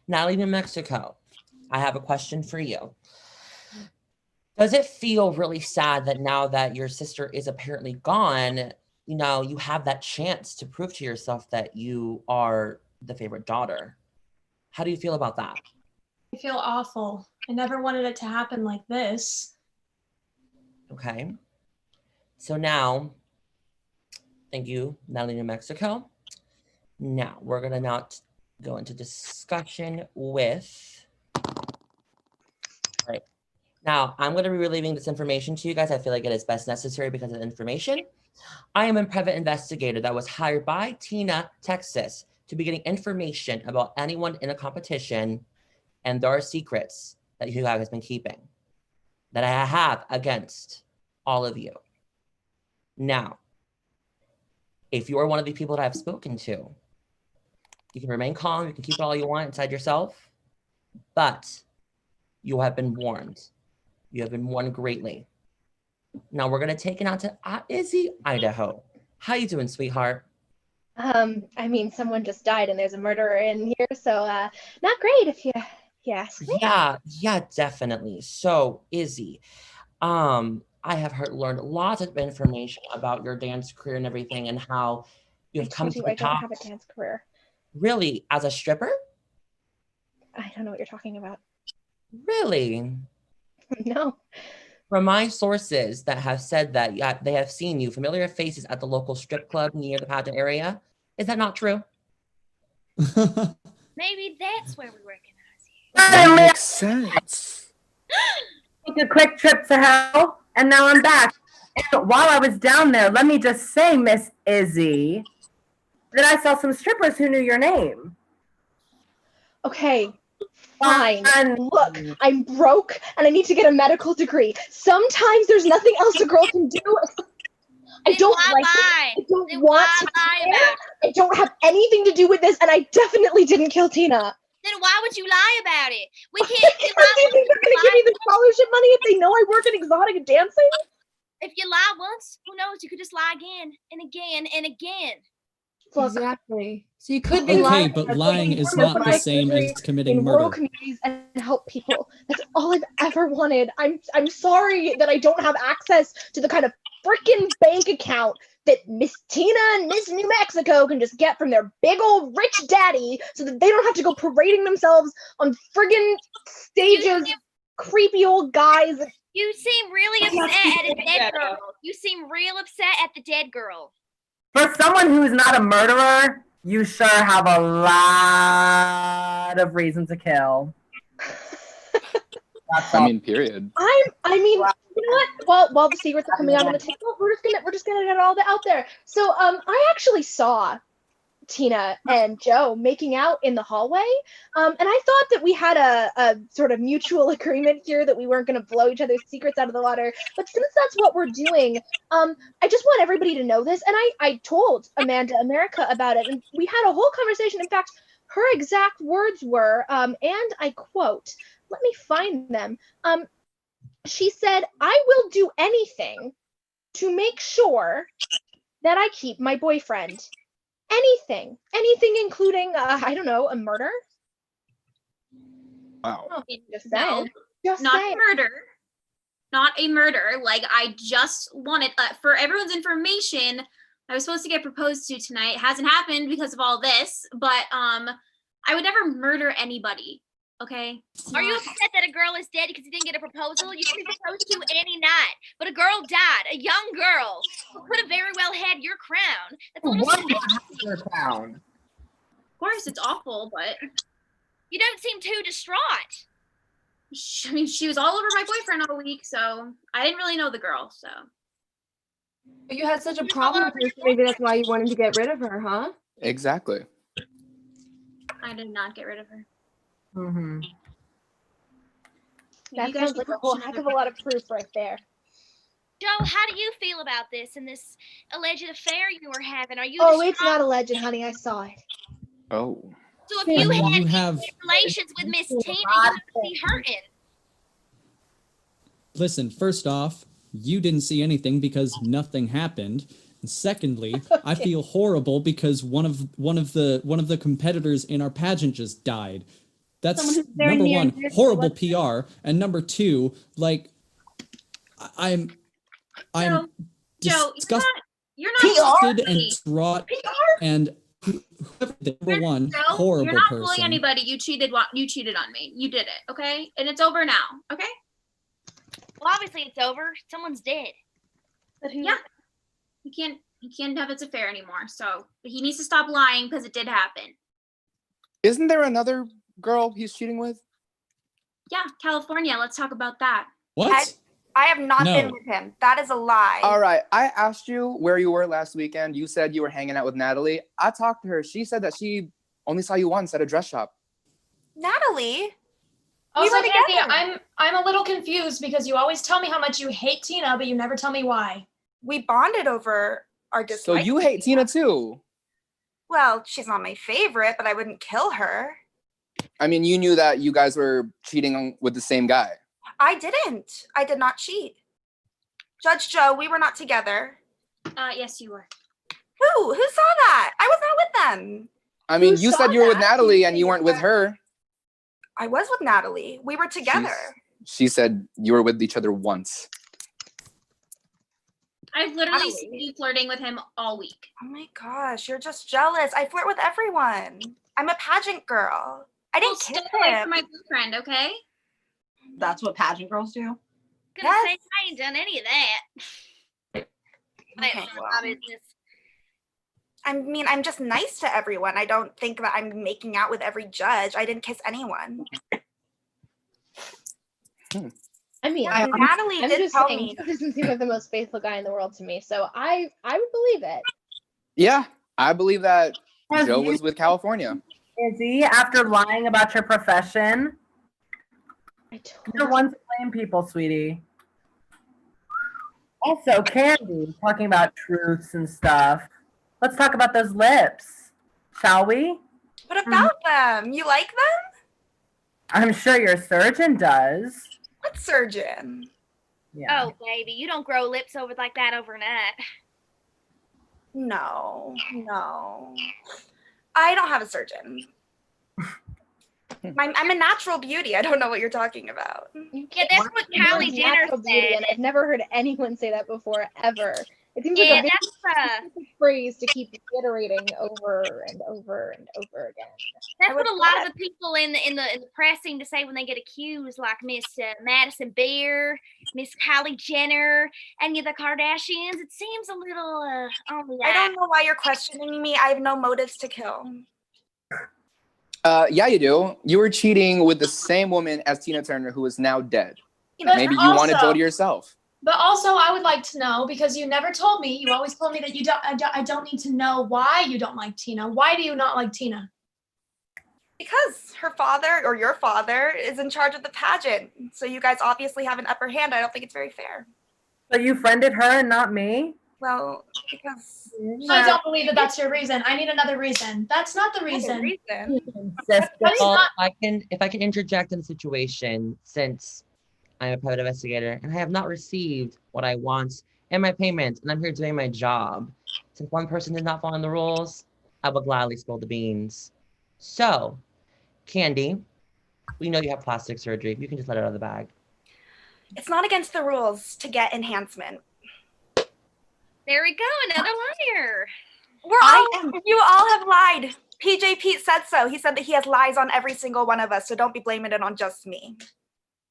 Natalie, New Mexico, I have a question for you. Does it feel really sad that now that your sister is apparently gone, you know, you have that chance to prove to yourself that you are the favorite daughter? How do you feel about that? I feel awful. I never wanted it to happen like this. Okay. So now, thank you, Natalie, New Mexico. Now, we're going to not go into discussion with... Right. Now, I'm going to be relieving this information to you guys. I feel like it is best necessary because of the information. I am a private investigator that was hired by Tina, Texas, to be getting information about anyone in a competition, and there are secrets that you guys have been keeping that I have against all of you. Now, if you are one of the people that I've spoken to, you can remain calm, you can keep it all you want inside yourself, but you have been warned. You have been warned greatly. Now we're gonna take it out to Izzy, Idaho. How you doing, sweetheart? I mean, someone just died and there's a murderer in here, so not great if you ask me. Yeah, definitely. So, Izzy, I have learned lots of information about your dance career and everything, and how you have come to the I don't top. have a dance career. Really, as a stripper? I don't know what you're talking about. Really? No. From my sources that have said that they have seen you, familiar faces at the local strip club near the pageant area. Is that not true? Maybe that's where we recognize you. That makes sense. Took a quick trip to hell, and now I'm back. And while I was down there, let me just say, Miss Izzy, that I saw some strippers who knew your name. Okay, fine. Look, I'm broke and I need to get a medical degree. Sometimes there's nothing else a girl can do. I don't like it. I don't want to be there. I don't have anything to do with this, and I definitely didn't kill Tina. Then why would you lie about it? We can't. Do you think they're going to give me the scholarship money if they know I work in exotic dancing? If you lie once, who knows? You could just lie again and again and again. Exactly. So you could be Okay, lying. but lying is not the same as committing in rural murder. communities and help people. That's all I've ever wanted. I'm sorry that I don't have access to the kind of freaking bank account that Miss Tina and Miss New Mexico can just get from their big old rich daddy, so that they don't have to go parading themselves on friggin' stages, creepy old guys. You seem really upset at a dead girl. You seem real upset at the dead girl. For someone who's not a murderer, you sure have a lot of reason to kill. I mean, period. I mean, you know what? While the secrets are coming out on the table, we're just gonna get it all out there. So, I actually saw Tina and Joe making out in the hallway, and I thought that we had a sort of mutual agreement here that we weren't gonna blow each other's secrets out of the water. But since that's what we're doing, I just want everybody to know this, and I told Amanda America about it, and we had a whole conversation. In fact, her exact words were, and I quote. Let me find them. She said, "I will do anything to make sure that I keep my boyfriend. Anything, including, I don't know, a murder." Wow. Just No, saying. Just not saying. murder. Not a murder. Like, I just wanted, for everyone's information, I was supposed to get proposed to tonight. It hasn't happened because of all this, but I would never murder anybody. Okay. Are you upset that a girl is dead because you didn't get a proposal? You could be proposed to any night, but a girl died, a young girl who could have very well had your crown. That's a little Your crown. Of course, it's awful, but you don't seem too distraught. I mean, she was all over my boyfriend all week, so I didn't really know the girl. So But you had such a problem with her, so maybe that's why you wanted to get rid of her, huh? Exactly. I did not get rid of her. Mm-hmm. That sounds like a whole heck of a lot of proof right there. Joe, how do you feel about this and this alleged affair you were having? Are you? Oh, it's not alleged, honey. I saw it. Oh. So if you I mean, had you have. relations with Miss Tina, you would be hurting. Listen, first off, you didn't see anything because nothing happened. And secondly, I feel horrible because one of the competitors in our pageant just died. That's number one, horrible PR, and number two, like, I'm Joe, disgusted you're not bullying and me. distraught and whoever the number one Joe, horrible you're not person. bullying anybody. You cheated on me. You did it, okay? And it's over now, okay? Well, obviously it's over. Someone's dead. Yeah. He can't have his affair anymore. So he needs to stop lying because it did happen. Isn't there another girl he's cheating with? Yeah, California. Let's talk about that. What? I have not No. been with him. That is a lie. All right. I asked you where you were last weekend. You said you were hanging out with Natalie. I talked to her. She said that she only saw you once at a dress shop. Natalie? Also, were Candy, together. I'm a little confused because you always tell me how much you hate Tina, but you never tell me why. We bonded over our dislike. So you hate Tina too. Well, she's not my favorite, but I wouldn't kill her. I mean, you knew that you guys were cheating with the same guy. I didn't. I did not cheat. Judge Joe, we were not together. Yes, you were. Who? Who saw that? I was not with them. I mean, Who you saw said you were with that? Natalie and you weren't with her. I was with Natalie. We were together. She said you were with each other once. I've literally seen you flirting with him all week. Oh my gosh, you're just jealous. I flirt with everyone. I'm a pageant girl. I didn't Stay kiss away him. from my boyfriend, okay? That's what pageant girls do. Gonna say I ain't done any of that. That's Okay, not well. my business. I mean, I'm just nice to everyone. I don't think that I'm making out with every judge. I didn't kiss anyone. I mean, Natalie I'm did just tell saying, me. Joe doesn't seem like the most faithful guy in the world to me, so I would believe it. Yeah, I believe that Have Joe you- was with California. Izzy, after lying about your profession, you're one to blame people, sweetie. Also, Candy, talking about truths and stuff. Let's talk about those lips, shall we? What about them? You like them? I'm sure your surgeon does. What surgeon? Yeah. Oh, baby, you don't grow lips over like that overnight. No. I don't have a surgeon. I'm a natural beauty. I don't know what you're talking about. Yeah, that's what Kylie Jenner Natural beauty, said. and I've never heard anyone say that before, ever. It seems Yeah, like a very that's specific phrase to keep reiterating over and over and over again. That's what a lot of the people in the press seem to say when they get accused, like Miss Madison Beer, Miss Kylie Jenner, any of the Kardashians. It seems a little on the I don't know why you're questioning me. I have no motives to kill. Yeah, you do. You were cheating with the same woman as Tina Turner, who is now dead. But Maybe you wanted also- Joe to yourself. But also, I would like to know, because you never told me. You always told me that I don't need to know why you don't like Tina. Why do you not like Tina? Because her father or your father is in charge of the pageant. So you guys obviously have an upper hand. I don't think it's very fair. So you friended her and not me? Well, because I don't believe that that's your reason. I need another reason. That's not the reason. Well, if I can interject in the situation, since I'm a private investigator and I have not received what I want and my payment, and I'm here doing my job. Since one person did not follow the rules, I will gladly spill the beans. So, Candy, we know you have plastic surgery. You can just let it out of the bag. it's not against the rules to get enhancement. There we go, another liar. You all have lied. PJ Pete said so. He said that he has lies on every single one of us, so don't be blaming it on just me.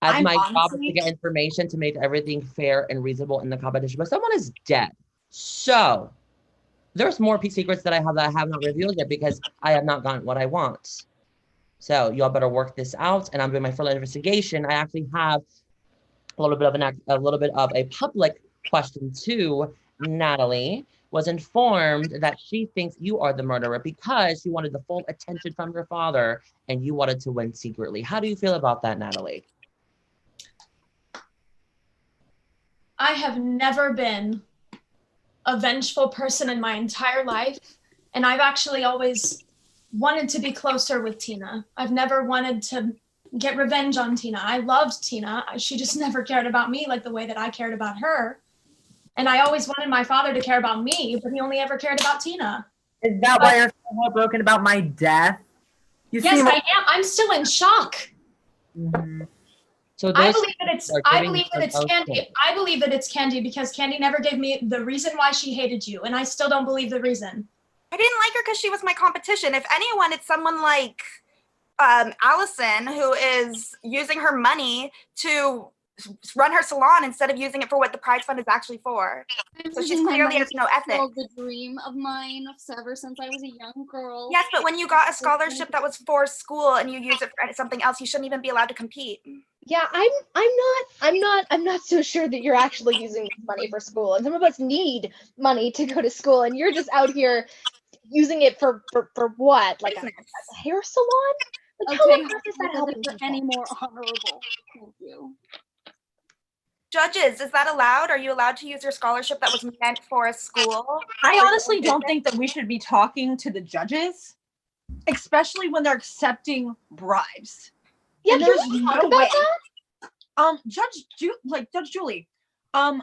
As my job is to get information to make everything fair and reasonable in the competition, but someone is dead. So there's more secrets that I have not revealed yet because I have not gotten what I want. So y'all better work this out. And I'm doing my full investigation. I actually have a little bit of a public question to Natalie. Was informed that she thinks you are the murderer because she wanted the full attention from your father and you wanted to win secretly. How do you feel about that, Natalie? I have never been a vengeful person in my entire life. And I've actually always wanted to be closer with Tina. I've never wanted to get revenge on Tina. I loved Tina. She just never cared about me like the way that I cared about her. And I always wanted my father to care about me, but he only ever cared about Tina. Is that why you're so heartbroken about my death? You Yes, seem I am. I'm still in shock. So I those believe that it's are I giving believe that her it's both Candy. points. I believe that it's Candy because Candy never gave me the reason why she hated you, and I still don't believe the reason. I didn't like her because she was my competition. If anyone, it's someone like Allison, who is using her money to run her salon instead of using it for what the prize fund is actually for. So she's clearly has no ethic. The dream of mine ever since I was a young girl. Yes, but when you got a scholarship that was for school and you use it for something else, you shouldn't even be allowed to compete. Yeah, I'm not so sure that you're actually using this money for school. And some of us need money to go to school, and you're just out here using it for what? Like a hair salon? Like how Okay, on earth is that helping people? any more honorable? Thank you. Judges, is that allowed? Are you allowed to use your scholarship that was meant for a school? I honestly don't think that we should be talking to the judges, especially when they're accepting bribes. Yeah, and can there's we no talk about way. that? Judge Julie, a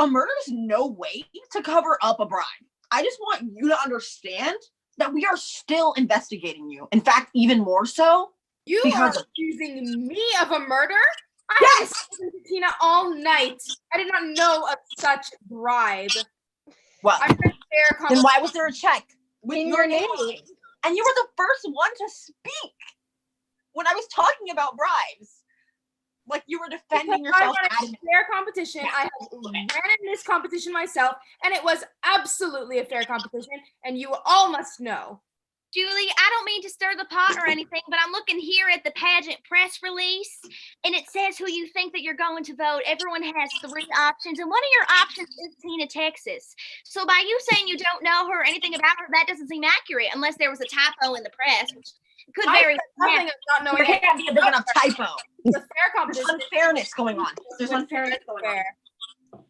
murder is no way to cover up a bribe. I just want you to understand that we are still investigating you. In fact, even more so. You because are accusing me of a murder? Yes! I have been to Tina all night. I did not know of such bribe. Well, I'm fair then why was there a check with In your your name? name? And you were the first one to speak when I was talking about bribes. Like you were defending Because yourself. I run a fair competition. I have ran in this competition myself, and it was absolutely a fair competition, and you all must know. Julie, I don't mean to stir the pot or anything, but I'm looking here at the pageant press release, and it says who you think that you're going to vote. Everyone has 3 options, and one of your options is Tina, Texas. So by you saying you don't know her or anything about her, that doesn't seem accurate, unless there was a typo in the press, which could very nothing of not knowing. There can't be a big enough typo. It's a fair competition. There's unfairness going on. There's unfairness going on.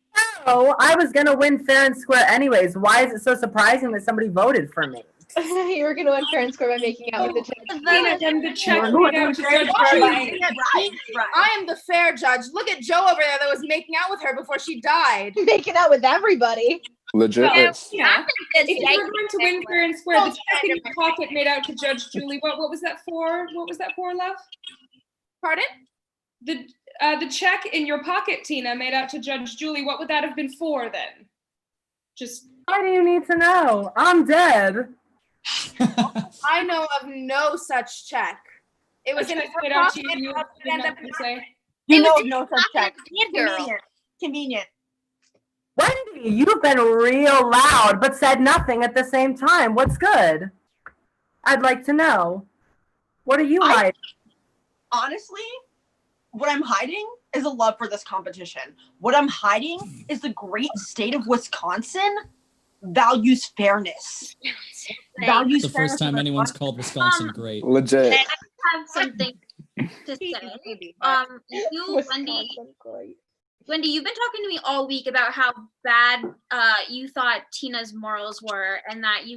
Oh, I was gonna win fair and square anyways. Why is it so surprising that somebody voted for me? You were gonna win fair and square by making out with the judge. And the check You're made going out to to fair Judge and square by Julie. I am the fair judge. Look at Joe over there that was making out with her before she died. Making out with everybody. Legit. Yeah. If you were going to win fair and square, the check in your pocket made out to Judge Julie. What was that for? What was that for, love? Pardon? The check in your pocket, Tina, made out to Judge Julie. What would that have been for then? Just. Why do you need to know? I'm dead. I know of no such check. It was in check her made out to pocket. you. You had nothing to say. You know, no such check. Girl. Convenient. Wendy, you've been real loud but said nothing at the same time. What's good? I'd like to know. What are you hiding? Honestly, what I'm hiding is a love for this competition. What I'm hiding is the great state of Wisconsin values fairness. Values The first time anyone's called Wisconsin great. Legit. I have something to say. You, Wendy, you've been talking to me all week about how bad you thought Tina's morals were, and that you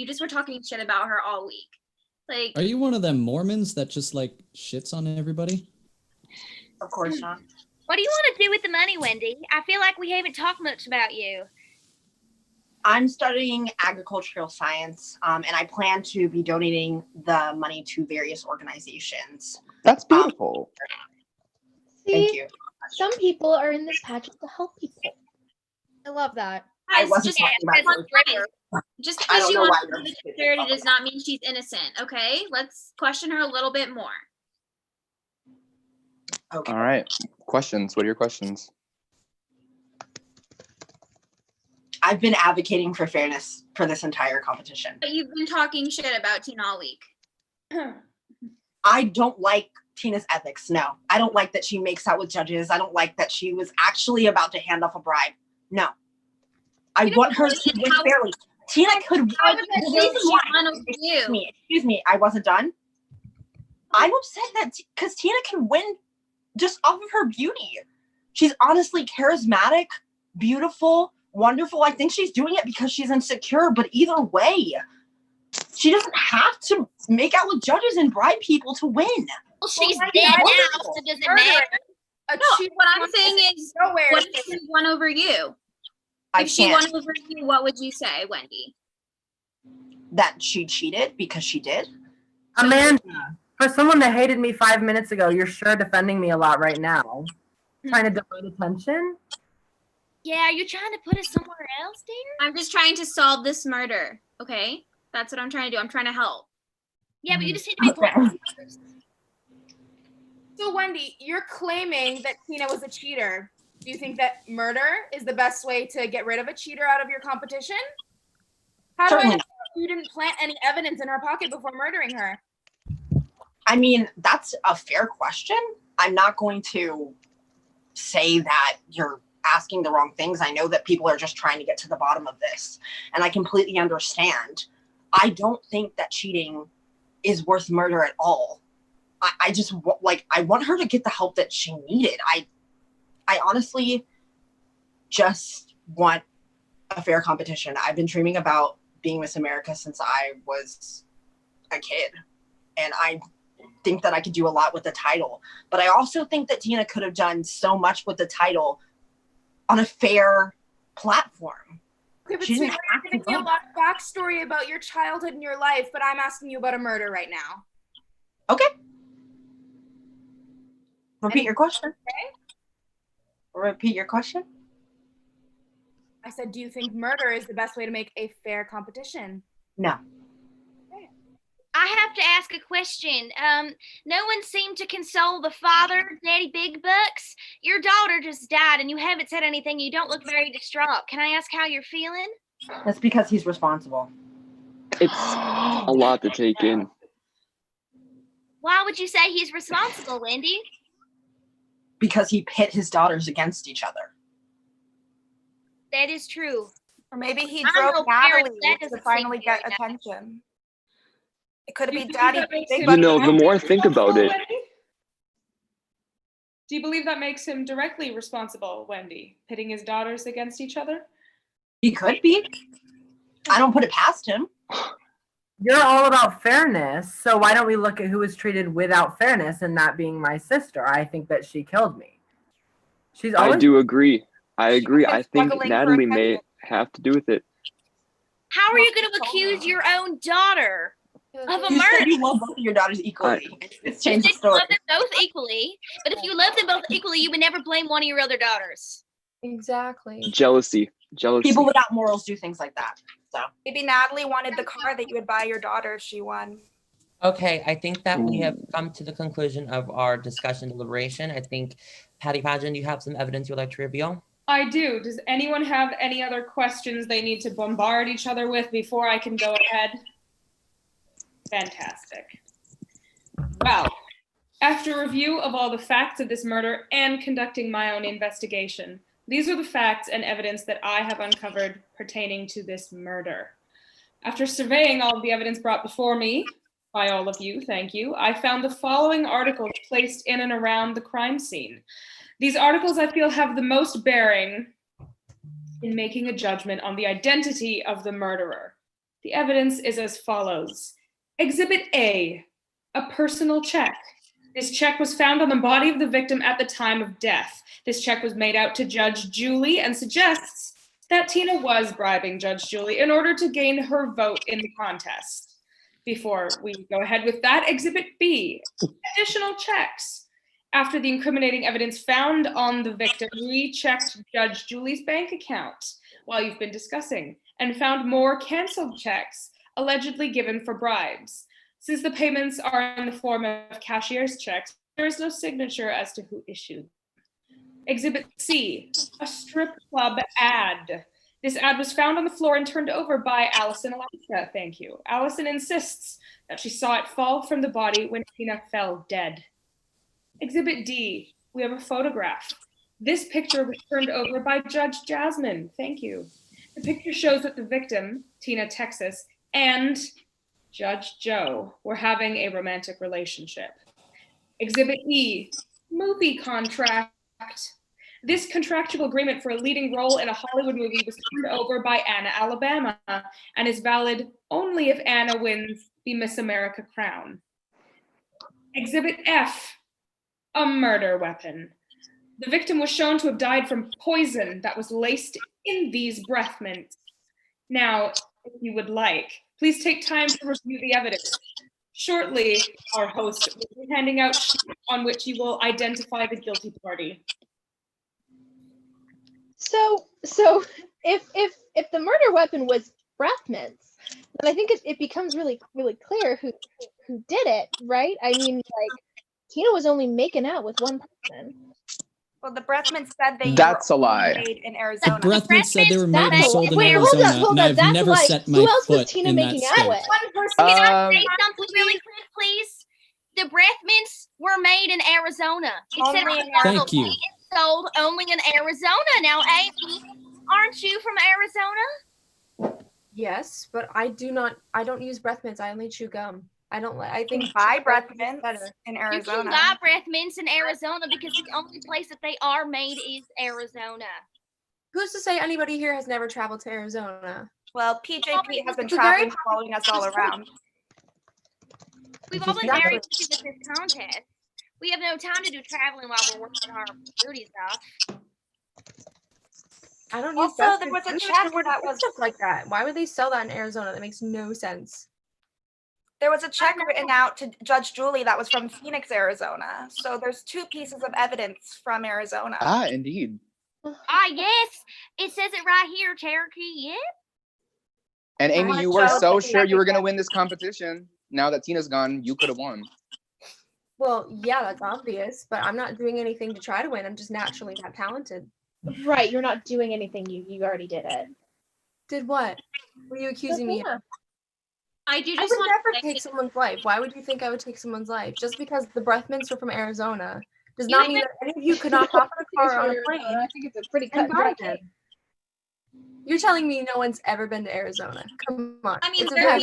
just were talking shit about her all week. Like, Are you one of them Mormons that just like shits on everybody? Of course not. What do you want to do with the money, Wendy? I feel like we haven't talked much about you. I'm studying agricultural science, and I plan to be donating the money to various organizations. That's beautiful. Thank you. Some people are in this pageant to help people. I love that. I wasn't talking about just I because don't she know wants why to you're be interested in charity talking does not mean she's innocent. Okay, let's question her a little bit more. Okay. All right. Questions. What are your questions? I've been advocating for fairness for this entire competition. But you've been talking shit about Tina all week. I don't like Tina's ethics. No, I don't like that she makes out with judges. I don't like that she was actually about to hand off a bribe. No, I want her to win fairly. Tina could win. Excuse me, I wasn't done. I'm upset that because Tina can win just off of her beauty. She's honestly charismatic, beautiful, wonderful. I think she's doing it because she's insecure, but either way, she doesn't have to make out with judges and bribe people to win. Well, she's dead now, so does it matter? No, what I'm saying is, what if she won over you? If she won over you, what would you say, Wendy? That she cheated because she did? Amanda, For someone that hated me 5 minutes ago, you're sure defending me a lot right now. Trying to divert attention? Yeah, you're trying to put us somewhere else, dear? I'm just trying to solve this murder, okay? That's what I'm trying to do. I'm trying to help. Yeah, but you just need to be polite first. So Wendy, you're claiming that Tina was a cheater. Do you think that murder is the best way to get rid of a cheater out of your competition? How do I know Certainly. you didn't plant any evidence in her pocket before murdering her? I mean, that's a fair question. I'm not going to say that you're asking the wrong things. I know that people are just trying to get to the bottom of this, and I completely understand. I don't think that cheating is worth murder at all. I just I want her to get the help that she needed. I honestly just want a fair competition. I've been dreaming about being Miss America since I was a kid, and I think that I could do a lot with the title. But I also think that Tina could have done so much with the title on a fair platform. Okay, but She so didn't you're have to giving me a win. lot of backstory about your childhood and your life, but I'm asking you about a murder right now. Okay. Repeat your question. Okay. Repeat your question. I said, do you think murder is the best way to make a fair competition? No. I have to ask a question. No one seemed to console the father, Daddy BigBucks. Your daughter just died and you haven't said anything. You don't look very distraught. Can I ask how you're feeling? That's because he's responsible. It's a lot to take in. Why would you say he's responsible, Wendy? Because he pit his daughters against each other. That is true. Or maybe he I drove know parents, Natalie that to doesn't finally seem get very nice. attention. It could have Do you been believe Daddy that makes Big him You know, Bucks. the more I think about it, Wendy? Do you believe that makes him directly responsible, Wendy, pitting his daughters against each other? He could be. I don't put it past him. You're all about fairness, so why don't we look at who was treated without fairness and that being my sister? I think that she killed me. She's I always do agree. I agree. been I think struggling for Natalie may attention. have to do with it. How are you going to accuse your own daughter of a You murder? said you love both of your daughters equally. It's You changed the said you story. love them both equally, but if you love them both equally, you would never blame one of your other daughters. Exactly. Jealousy. Jealousy. People without morals do things like that. So Maybe Natalie wanted the car that you would buy your daughter if she won. Okay, I think that we have come to the conclusion of our discussion deliberation. I think, Patty Pageant, you have some evidence you'd like to reveal? I do. Does anyone have any other questions they need to bombard each other with before I can go ahead? Fantastic. Well, after review of all the facts of this murder and conducting my own investigation, these are the facts and evidence that I have uncovered pertaining to this murder. After surveying all of the evidence brought before me, by all of you, thank you, I found the following articles placed in and around the crime scene. These articles, I feel, have the most bearing in making a judgment on the identity of the murderer. The evidence is as follows. Exhibit A, a personal check. This check was found on the body of the victim at the time of death. This check was made out to Judge Julie and suggests that Tina was bribing Judge Julie in order to gain her vote in the contest. Before we go ahead with that, Exhibit B, additional checks. After the incriminating evidence found on the victim, we checked Judge Julie's bank account while you've been discussing and found more canceled checks allegedly given for bribes. Since the payments are in the form of cashier's checks, there is no signature as to who issued them. Exhibit C, a strip club ad. This ad was found on the floor and turned over by Allison. Thank you. Allison insists that she saw it fall from the body when Tina fell dead. Exhibit D, we have a photograph. This picture was turned over by Judge Jasmine. Thank you. The picture shows that the victim, Tina Texas, and Judge Joe were having a romantic relationship. Exhibit E, movie contract. This contractual agreement for a leading role in a Hollywood movie was turned over by Anna, Alabama, and is valid only if Anna wins the Miss America crown. Exhibit F, a murder weapon. The victim was shown to have died from poison that was laced in these breath mints. Now, if you would like, please take time to review the evidence. Shortly, our host will be handing out sheets on which you will identify the guilty party. So if the murder weapon was breath mints, then I think it becomes really clear who did it, right? I mean, like, Tina was only making out with one person. Well, the breath mints said they That's were a lie. made in Arizona. Breath mints said they were made and That's a sold lie. in Wait, Arizona, hold and up, I've that's never a lie. set my Who else was foot Tina in that making out state. with? Can I say something really quick, please? The breath mints were made in Arizona. It said Only on in the bottle, Thank you. made and sold only in Arizona. Now, Amy, aren't you from Arizona? Yes, but I don't use breath mints. I only chew gum. I don't like. I You think can buy chew breath gum is mints better. in You Arizona. can buy breath mints in Arizona because the only place that they are made is Arizona. Who's to say anybody here has never traveled to Arizona? Well, PJP has been It's a very traveling, following us all around. We've all been very busy with this contest. We have no time to do traveling while we're working our duties off. I don't use Also, breath there was mints. a I don't check know where to that put was stuff like that. Why would they sell that in Arizona? That makes no sense. There was a check written out to Judge Julie that was from Phoenix, Arizona. So there's 2 pieces of evidence from Arizona. Ah, indeed. Ah, yes. It says it right here, Cherokee. Yep. And Amy, wanna you were show so the sure you were evidence. gonna win this competition. Now that Tina's gone, you could have won. Well, yeah, that's obvious, but I'm not doing anything to try to win. I'm just naturally that talented. Right, you're not doing anything. You already did it. Did what? What are you accusing me of? I do I just would want never to say take someone's life. Why would you think I would take someone's life? Just because the breath mints were from Arizona does not mean that any of you could not hop in a car or on a plane. I think it's a pretty and cut buy and dry them. case. You're telling me no one's ever been to Arizona? Come on. I mean, It's a there are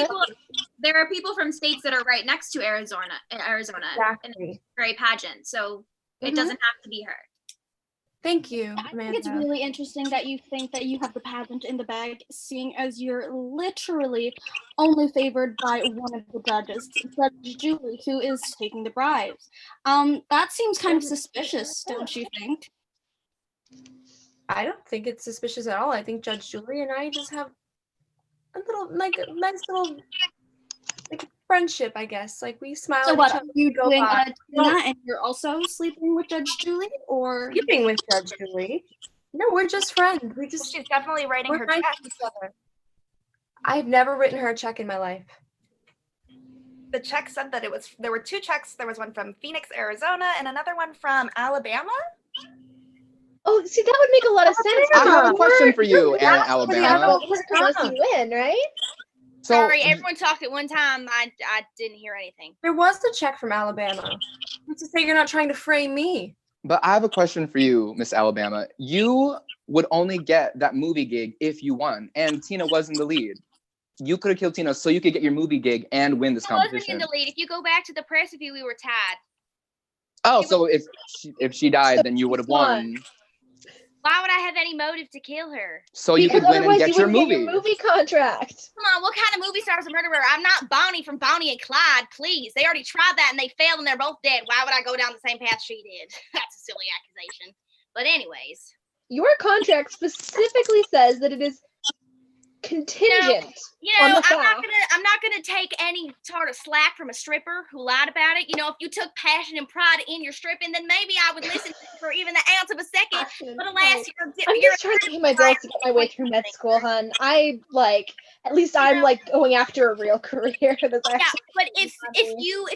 very- people from states that are right next to Arizona, and Exactly. very pageant, so it doesn't have to be her. Thank you, I think it's really interesting that you think that you have the pageant in the bag, seeing as you're literally only favored by one of the judges, Judge Julie, who is taking the bribes. That seems kind of suspicious, don't you think? I don't think it's suspicious at all. I think Judge Julie and I just have a little, like, a nice little, like, friendship, I guess. Like, we smile So at what each are other. you go doing, by. Tina, and you're also sleeping with Judge Julie, or Sleeping with Judge Julie? No, we're just friends. We just She's definitely writing we're her nice check. to each other. I've never written her a check in my life. The check said that there were 2 checks. There was one from Phoenix, Arizona, and another one from Alabama. Oh, see, that would make a lot of sense. I have a because question for you, we're Erin, not Alabama. unless you win, right? So, Sorry, everyone talked at one time. I didn't hear anything. There was a check from Alabama. Who's to say you're not trying to frame me? but I have a question for you, Miss Alabama. You would only get that movie gig if you won, and Tina was in the lead. You could have killed Tina so you could get your movie gig and win this I wasn't competition. in the lead. If you go back to the press review, we were tied. Oh, so if she died, then you would have won. Why would I have any motive to kill her? So you could win and get your movie. movie contract. Come on, what kind of movie star is a murderer? I'm not Bonnie from Bonnie and Clyde, please. They already tried that and they failed and they're both dead. Why would I go down the same path she did? That's a silly accusation. But anyways. Your contract specifically says that it is contingent on the fact. I'm not gonna take any sort of slack from a stripper who lied about it. You know, if you took passion and pride in your stripping, then maybe I would listen to you for even the ounce of a second. But alas, I'm just trying to pay my bills to get my way through med school, hun. At least I'm going after a real career. That's actually but if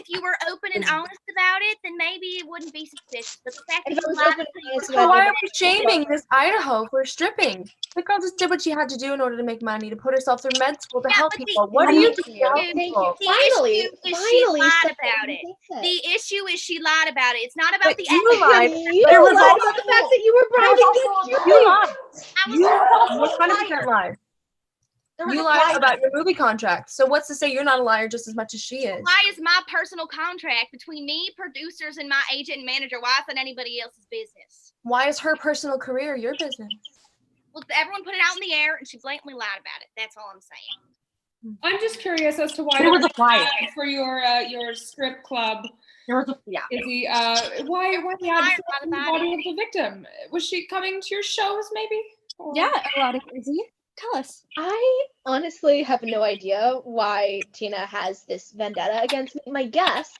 you were open and honest about it, then maybe it wouldn't be suspicious. But the fact that you lied So why are we shaming Miss Idaho for stripping? The girl just did what she had to do in order to make money, to put herself through med school to help people. What do you do to help people? Finally, she lied about it. The issue is she lied about it. It's not about the you lied. You There was lied also about the fact that you were bribing You lied. I was You 100% lied. You lied about your movie contract. So what's to say you're not a liar just as much as she is? Why is my personal contract between me, producers, and my agent and manager? Why is that anybody else's business? Why is her personal career your business? Well, everyone put it out in the air, and she blatantly lied about it. That's all I'm saying. I'm just curious as to why There was a flyer for your strip club. There was a Izzy, why the ad for the body of the victim? Was she coming to your shows maybe? Or- yeah, erotic Izzy. Tell us. I honestly have no idea why Tina has this vendetta against me. My guess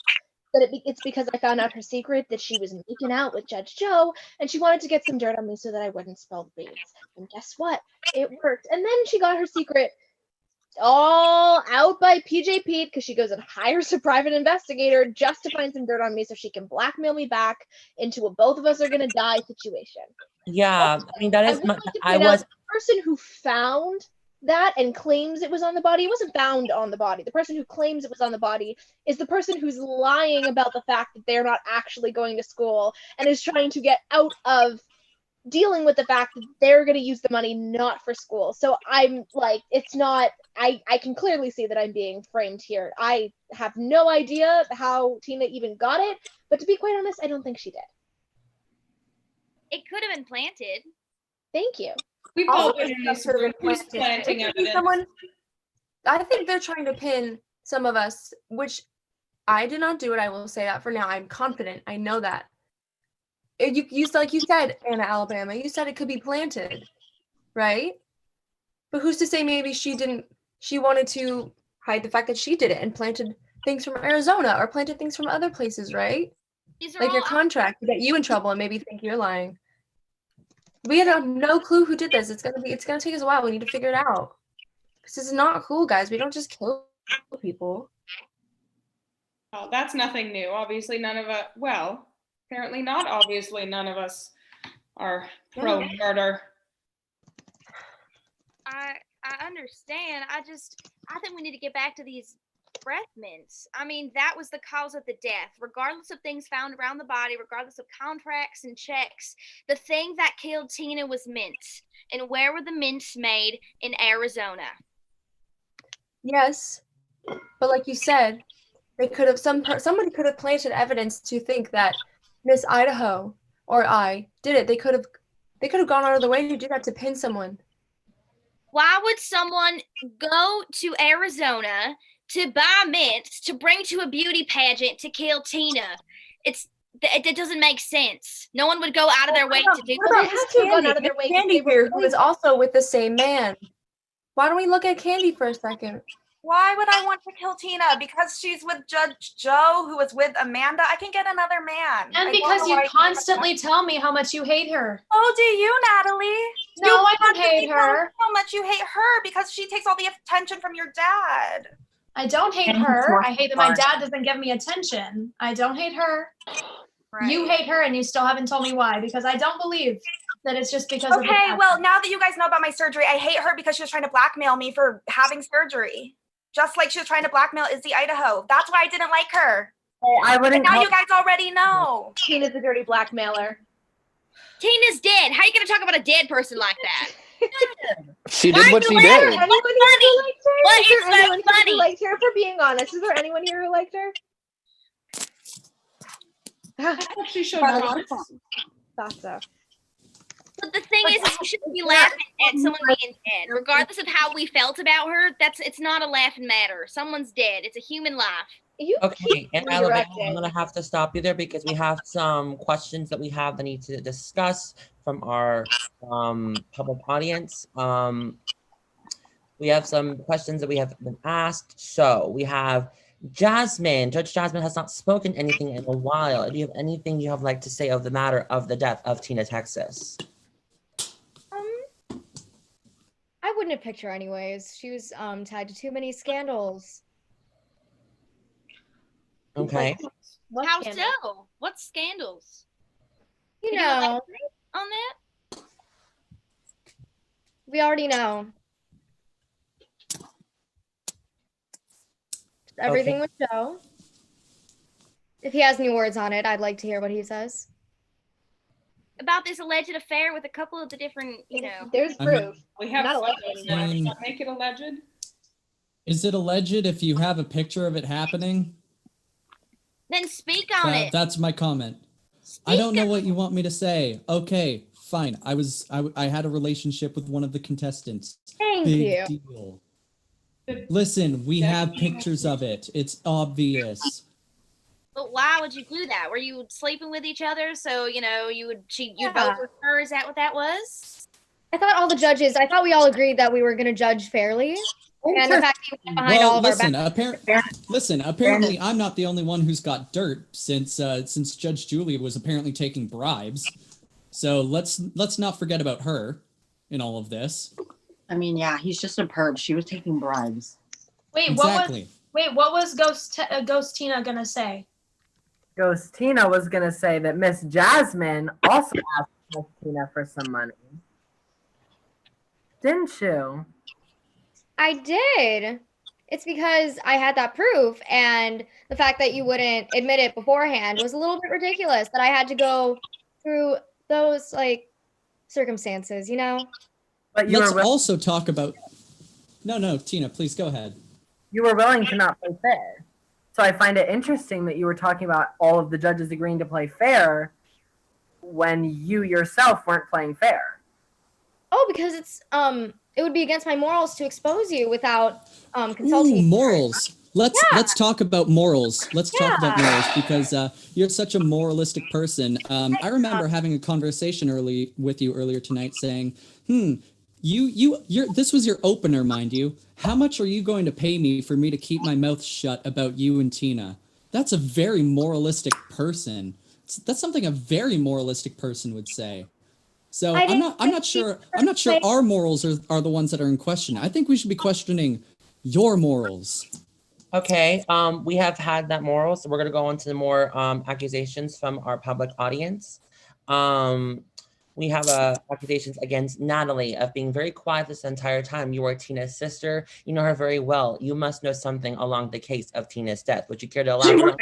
that it's because I found out her secret that she was making out with Judge Joe, and she wanted to get some dirt on me so that I wouldn't spill the beans. And guess what? It worked. And then she got her secret all out by PJ Pete because she goes and hires a private investigator just to find some dirt on me so she can blackmail me back into a both of us are gonna die situation. Yeah, I mean that is. I was the person who found that and claims it was on the body. It wasn't found on the body. The person who claims it was on the body is the person who's lying about the fact that they're not actually going to school and is trying to get out of dealing with the fact that they're going to use the money not for school. So I'm like, it's not, I can clearly see that I'm being framed here. I have no idea how Tina even got it, but to be quite honest, I don't think she did. It could have been planted. Thank you. We've all been in this room. Who's planting evidence? I think they're trying to pin some of us, which I did not do it. I will say that for now. I'm confident. I know that. You like you said, Anna, Alabama, you said it could be planted, right? But who's to say maybe she wanted to hide the fact that she did it and planted things from Arizona or planted things from other places, right? Like your contract to get you in trouble and maybe think you're lying. We have no clue who did this. It's gonna take us a while. We need to figure it out. This is not cool, guys. We don't just kill people. Oh, that's nothing new. Obviously, none of us. Well, apparently not. Obviously, none of us are pro murder. I understand. I think we need to get back to these breath mints. I mean, that was the cause of the death, regardless of things found around the body, regardless of contracts and checks. The thing that killed Tina was mints. And where were the mints made? In Arizona. Yes, but like you said, they could have somebody could have planted evidence to think that Miss Idaho or I did it. They could have gone out of the way to do that to pin someone. Why would someone go to Arizona to buy mints to bring to a beauty pageant to kill Tina? It doesn't make sense. No one would go out of their way to do that. Candy here, who is also with the same man. Why don't we look at Candy for a second? Why would I want to kill Tina? Because she's with Judge Joe, who is with Amanda. I can get another man. And because you constantly tell me how much you hate her. Oh, do you, Natalie? No, I don't hate her. How much you hate her because she takes all the attention from your dad. I don't hate her. I hate that my dad doesn't give me attention. I don't hate her. Right. You hate her and you still haven't told me why, because I don't believe that it's just because of the Okay, well, now that you guys know about my surgery, I hate her because she was trying to blackmail me for having surgery. Just like she was trying to blackmail Izzy, Idaho. That's why I didn't like her. I wouldn't. But now you guys already know. Tina's a dirty blackmailer. Tina's dead. How are you going to talk about a dead person like that? She did what she did. Anyone here who liked her? What is there is so anyone here funny? who liked her? For being honest, is there anyone here who liked her? She showed Thought so. But the thing is you shouldn't be laughing at someone being dead. Regardless of how we felt about her, it's not a laughing matter. Someone's dead. It's a human life. Okay, and Alabama, I'm gonna have to stop you there because we have some questions that we need to discuss from our public audience. We have some questions that we have been asked. So we have Jasmine. Judge Jasmine has not spoken anything in a while. Do you have anything you have like to say of the matter of the death of Tina Texas? I wouldn't have picked her anyways. She was tied to too many scandals. Okay. How so? What scandals? You Did know. elaborate on that? We already know. Everything with Joe. If he has any words on it, I'd like to hear what he says. About this alleged affair with a couple of the different, There's proof. We have not alleged anymore. anymore. Does that make it alleged? Is it alleged if you have a picture of it happening? Then speak on it. That's my comment. I don't know what you want me to say. Okay, fine. I had a relationship with one of the contestants. Thank Big you. deal. Listen, we have pictures of it. It's obvious. But why would you do that? Were you sleeping with each other? So, you would cheat you both with her? Is that what that was? I thought all the judges, I thought we all agreed that we were going to judge fairly. And the fact that you went behind all of our listen, apparently I'm not the only one who's got dirt since Judge Julie was apparently taking bribes. So let's not forget about her in all of this. I mean, yeah, he's just a perp. She was taking bribes. Wait, Exactly. what was Ghost Tina gonna say? Ghost Tina was gonna say that Miss Jasmine also asked Miss Tina for some money. Didn't you? I did. It's because I had that proof, and the fact that you wouldn't admit it beforehand was a little bit ridiculous, that I had to go through those like circumstances, you know? But you Let's were also talk about... No, Tina, please go ahead. You were willing to not play fair. So I find it interesting that you were talking about all of the judges agreeing to play fair when you yourself weren't playing fair. Oh, because it's it would be against my morals to expose you without consulting. Ooh, morals. Let's talk about morals. Let's talk about morals because you're such a moralistic person. I remember having a conversation with you earlier tonight saying, this was your opener, mind you. How much are you going to pay me for me to keep my mouth shut about you and Tina? That's a very moralistic person. That's something a very moralistic person would say. So I'm not sure our morals are the ones that are in question. I think we should be questioning your morals. Okay, we have had that moral, so we're gonna go on to more accusations from our public audience. We have accusations against Natalie of being very quiet this entire time. You are Tina's sister. You know her very well. You must know something along the case of Tina's death. Would you care to elaborate?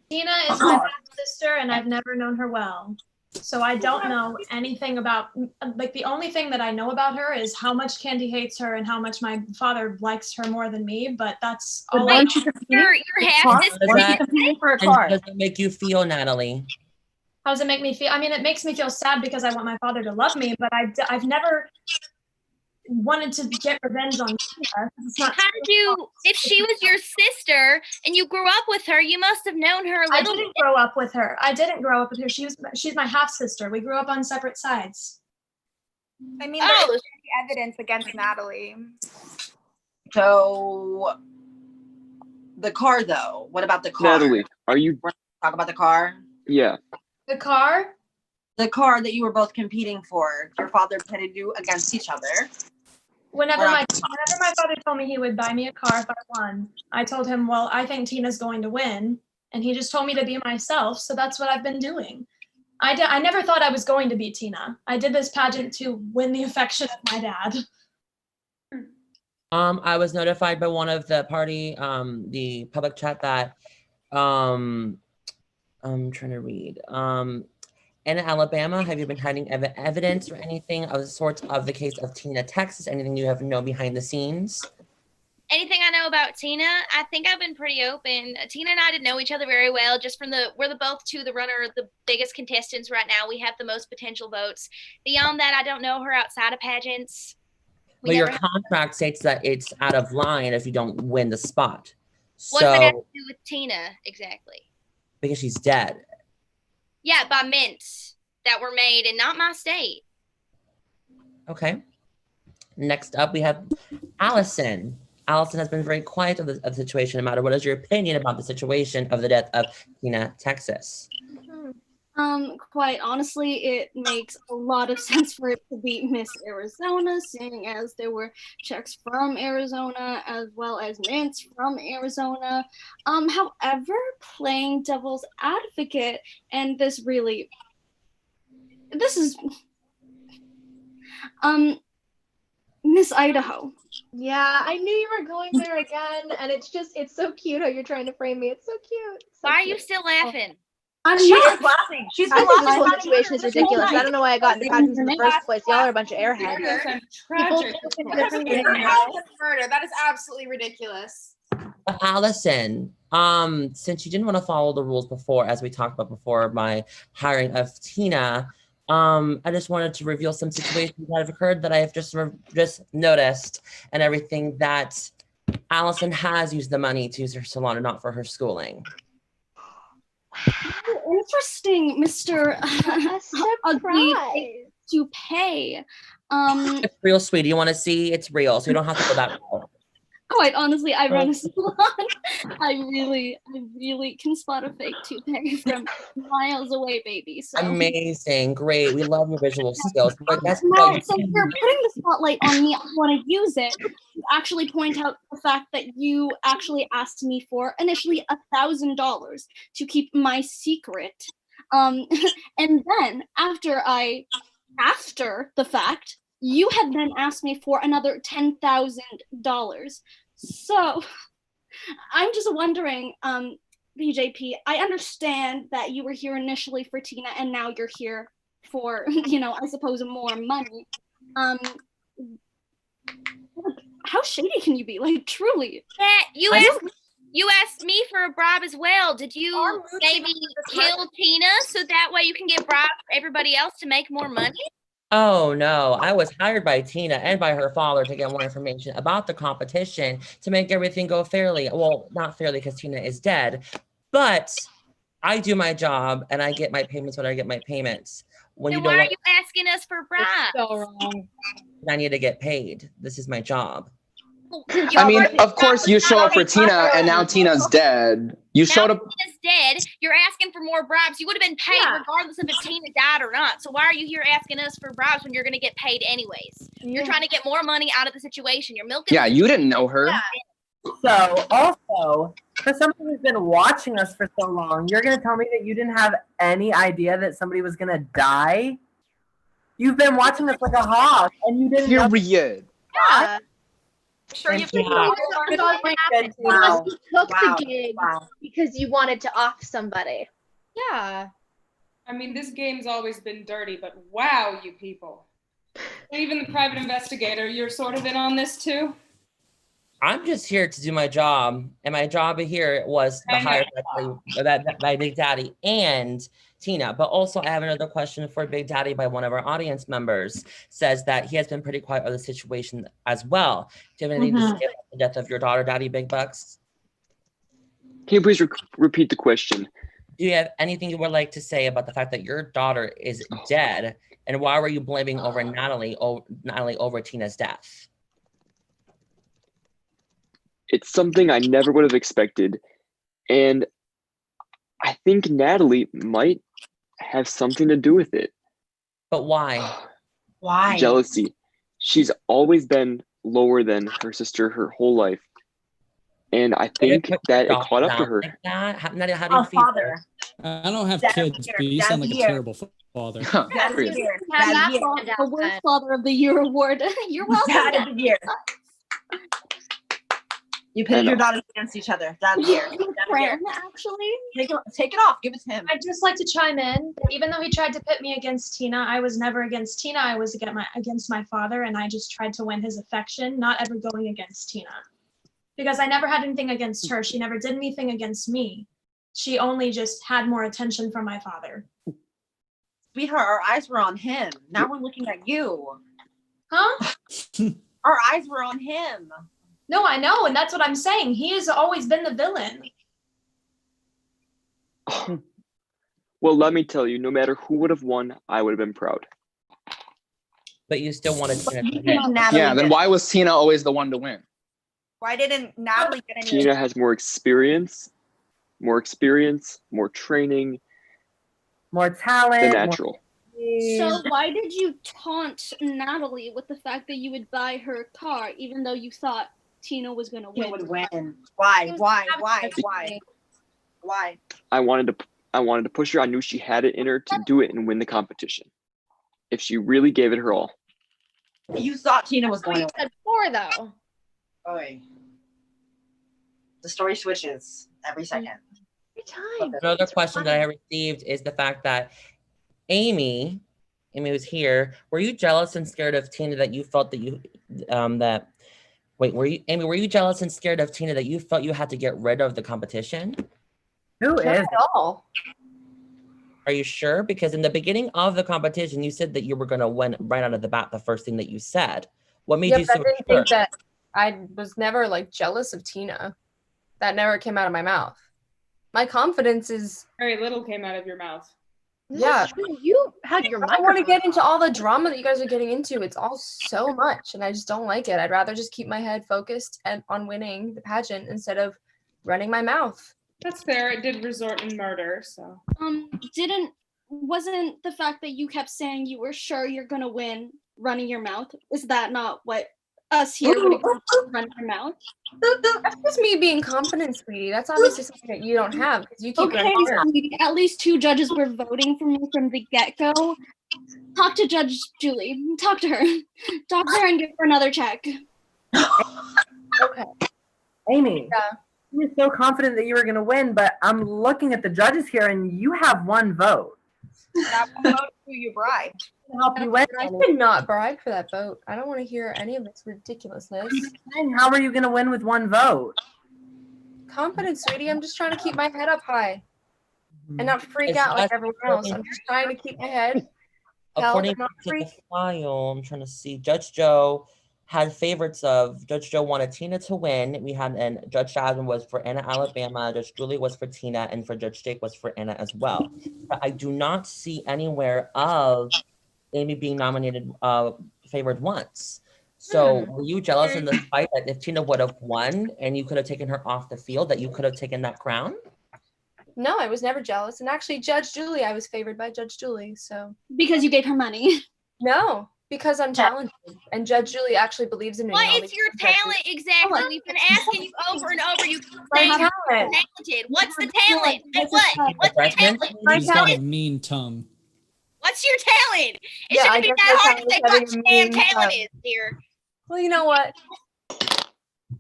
Tina is my sister, and I've never known her well. So I don't know anything about, like, the only thing that I know about her is how much Candy hates her and how much my father likes her more than me, but that's all I know. Your half sister. Does that make you feel, Natalie? How does it make me feel? I mean, it makes me feel sad because I want my father to love me, but I've never wanted to get revenge on Tina. How did you, if she was your sister and you grew up with her, you must have known her a little bit. I didn't grow up with her. She's my half sister. We grew up on separate sides. I mean, there's evidence against Natalie. So, the car, though. What about the car? Natalie, are you... Talk about the car? Yeah. The car? The car that you were both competing for. Your father pitted you against each other. Whenever my father told me he would buy me a car if I won, I told him, well, I think Tina's going to win. And he just told me to be myself. So that's what I've been doing. I never thought I was going to be Tina. I did this pageant to win the affection of my dad. I was notified by one of the party, the public chat that, I'm trying to read. In Alabama, have you been hiding evidence or anything of the sorts of the case of Tina, Texas? Anything you have known behind the scenes? Anything I know about Tina, I think I've been pretty open. Tina and I didn't know each other very well. Just from we're both the biggest contestants right now. We have the most potential votes. Beyond that, I don't know her outside of pageants. But your contract states that it's out of line if you don't win the spot. What does that have to do with Tina exactly? Because she's dead. Yeah, by mints that were made in not my state. Okay. Next up, we have Allison. Allison has been very quiet of the situation. No matter what is your opinion about the situation of the death of Tina, Texas? Quite honestly, it makes a lot of sense for it to be Miss Arizona, seeing as there were checks from Arizona as well as mints from Arizona. However, playing devil's advocate, and this is Miss Idaho. Yeah, I knew you were going there again, and it's so cute how you're trying to frame me. It's so cute. Why are you still laughing? She's laughing. She's been laughing. This whole situation is ridiculous. I don't know why I got into pageants in the first place. Y'all are a bunch of airheads. Murder. That is absolutely ridiculous. Allison, since you didn't want to follow the rules before, as we talked about before, my hiring of Tina, I just wanted to reveal some situations that have occurred that I have just noticed, and everything that Allison has used the money to use her salon and not for her schooling. Interesting, Mr. to pay. It's real, sweetie. You want to see? It's real, so you don't have to go that far. Quite honestly, I run a salon. I really can spot a fake toupee from miles away, baby. So Amazing, great. We love your visual skills. But that's no, so you're putting the spotlight on me. I want to use it to actually point out the fact that you actually asked me for initially $1,000 to keep my secret. And then after the fact, you had then asked me for another $10,000. So I'm just wondering, BJP, I understand that you were here initially for Tina and now you're here for, I suppose more money. How shady can you be? Like, truly. Yeah, you asked me for a bribe as well. Did you maybe kill Tina so that way you can get bribes for everybody else to make more money? Oh no, I was hired by Tina and by her father to get more information about the competition to make everything go fairly. Well, not fairly because Tina is dead, but I do my job and I get my payments when I get my payments. When Then you don't why are want, you asking us for bribes? So wrong. I need to get paid. This is my job. I mean, of course, you show up for Tina, and now Tina's dead. You showed up. Tina's dead. You're asking for more bribes. You would have been paid regardless of if Tina died or not. So why are you here asking us for bribes when you're going to get paid anyways? You're trying to get more money out of the situation. You're milking. Yeah, you didn't know her. Yeah. So also, for somebody who's been watching us for so long, you're gonna tell me that you didn't have any idea that somebody was gonna die? You've been watching us like a hawk, and you didn't know. Period. Yeah. Sure, you Wow. Because you took the gig because you wanted to off somebody. Yeah. I mean, this game's always been dirty, but wow, you people. Even the private investigator, you're sort of in on this too? I'm just here to do my job, and my job here was the hire by Big Daddy and Tina. But also, I have another question for Big Daddy by one of our audience members. Says that he has been pretty quiet on the situation as well. Do you have anything to say about the death of your daughter, Daddy Big Bucks? Can you please repeat the question? Do you have anything you would like to say about the fact that your daughter is dead, and why were you blaming over Natalie over Tina's death? It's something I never would have expected. And I think Natalie might have something to do with it. But why? Why? Jealousy. She's always been lower than her sister her whole life. And I think that it caught up to her. How do you feel? Father. I don't have Dad's kids, here. but you Dad's sound like a here. terrible father. Dad's here. Have Dad's that here. for the Worst Father of the Year award. You're welcome. Dad of the year. You pitted your daughters against each other. Dad's here. Actually, take it off. Give it to him. I'd just like to chime in. Even though he tried to pit me against Tina, I was never against Tina. I was against my father, and I just tried to win his affection, not ever going against Tina. Because I never had anything against her. She never did anything against me. She only just had more attention from my father. Sweetheart, our eyes were on him. Now we're looking at you. Huh? Our eyes were on him. No, I know, and that's what I'm saying. He has always been the villain. Well, let me tell you, no matter who would have won, I would have been proud. But you still wanted to. Yeah, then why was Tina always the one to win? Why didn't Natalie get any? Tina has more experience, more training, more talent, than natural. So why did you taunt Natalie with the fact that you would buy her a car, even though you thought Tina was going to win? Would win. Why? I wanted to push her. I knew she had it in her to do it and win the competition. If she really gave it her all. You thought Tina was going to win. Before though. Oy. The story switches every second. Every time. Another question that I received is the fact that Amy was here. Were you jealous and scared of Tina that you felt that you were you jealous and scared of Tina that you felt you had to get rid of the competition? Who is? At all. Are you sure? Because in the beginning of the competition, you said that you were going to win right out of the bat. The first thing that you said. What made you so I didn't sure? think that I was never like jealous of Tina. That never came out of my mouth. My confidence is Very little came out of your mouth. Yeah. You had your I don't want to microphone get into all the drama that you guys are getting into. It's all so much, and I just don't like it. I'd rather just keep my head focused and on winning the pageant instead of running my mouth. That's fair. It did resort in murder, so. Wasn't the fact that you kept saying you were sure you're gonna win running your mouth? Is that not what us here would run your mouth? That's just me being confident, sweetie. That's obviously something that you don't have because you keep Okay, running your mouth. sweetie, at least 2 judges were voting for me from the get-go. Talk to Judge Julie. Talk to her. Talk to her and give her another check. Okay. Amy, Yeah. you were so confident that you were going to win, but I'm looking at the judges here, and you have 1 vote. That one vote who you bribed. To help you win. I did not bribe for that vote. I don't want to hear any of this ridiculousness. How are you going to win with 1 vote? Confidence, sweetie. I'm just trying to keep my head up high and not freak It's out like just- everyone else. I'm just trying to keep my head held According and not to the freak. file, I'm trying to see. Judge Joe had favorites of. Judge Joe wanted Tina to win. We had, and Judge Jasmine was for Anna, Alabama. Judge Julie was for Tina, and for Judge Jake was for Anna as well. But I do not see anywhere of Amy being nominated, favored once. So were you jealous in the fight that if Tina would have won and you could have taken her off the field, that you could have taken that crown? No, I was never jealous. And actually, Judge Julie, I was favored by Judge Julie. So because you gave her money. No, because I'm talented, and Judge Julie actually believes in me. What is your talent exactly? We've been asking you over and over. You keep saying you're talented. What's the talent? Say what? What's the talent? He's got a mean tongue. What's your talent? It Yeah, I shouldn't be guess that my hard to say talent what is your having damn a mean talent tongue. is, dear. Well, you know what?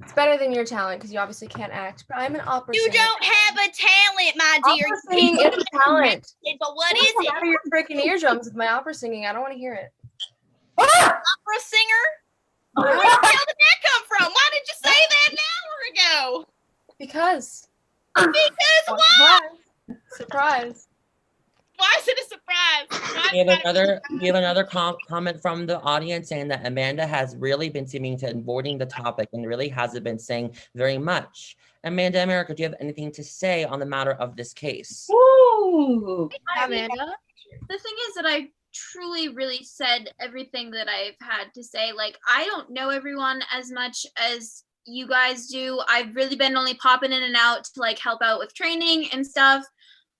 It's better than your talent because you obviously can't act. But I'm an opera You singer. don't have a talent, my dear. Opera singing is a talent. But what is It's it? out of your freaking eardrums with my opera singing. I don't want to hear it. Opera singer? Where the hell did that come from? Why did you say that an hour ago? Because. Because what? Surprise. Why is it a surprise? We have another comment from the audience saying that Amanda has really been seeming to avoiding the topic and really hasn't been saying very much. Amanda America, do you have anything to say on the matter of this case? Ooh, Amanda? The thing is that I truly really said everything that I've had to say. Like, I don't know everyone as much as you guys do. I've really been only popping in and out to like help out with training and stuff.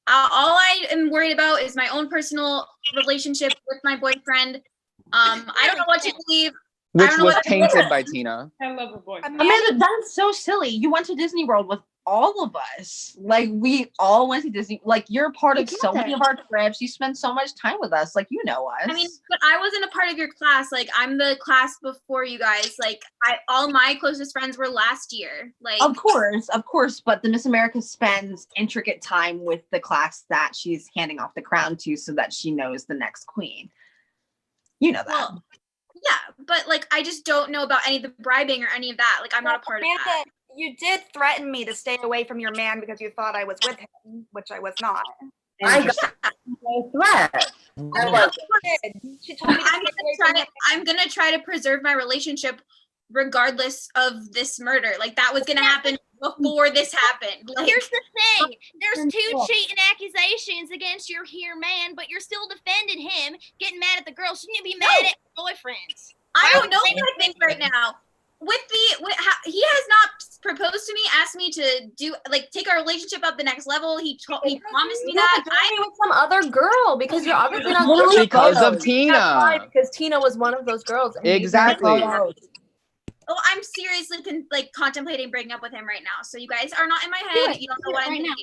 All I am worried about is my own personal relationship with my boyfriend. I don't know what to believe. Which was tainted by Tina. I love her boy. Amanda, that's so silly. You went to Disney World with all of us. Like, we all went to Disney. Like, you're part of so many of our trips. You spend so much time with us. Like, you know us. I mean, but I wasn't a part of your class. Like, I'm the class before you guys. Like, all my closest friends were last year. Like, Of course. But the Miss America spends intricate time with the class that she's handing off the crown to so that she knows the next queen. You know that. Well, yeah, but like, I just don't know about any of the bribing or any of that. Like, I'm not a part of that. You did threaten me to stay away from your man because you thought I was with him, which I was not. I got no threat. She told me I'm gonna try to preserve my relationship regardless of this murder. Like, that was gonna happen before this happened. Like, Here's the thing. There's 2 cheating accusations against your here man, but you're still defending him, getting mad at the girl. Shouldn't you be mad at boyfriends? I don't know what I think right now. He has not proposed to me, asked me to take our relationship up the next level. He promised me that. I with some other girl because you're obviously not Literally getting because of photos. Tina. That's why, because Tina was one of those girls. and you Exactly. got photos. Oh, I'm seriously contemplating breaking up with him right now. So you guys are not in my head. You don't know what I'm thinking.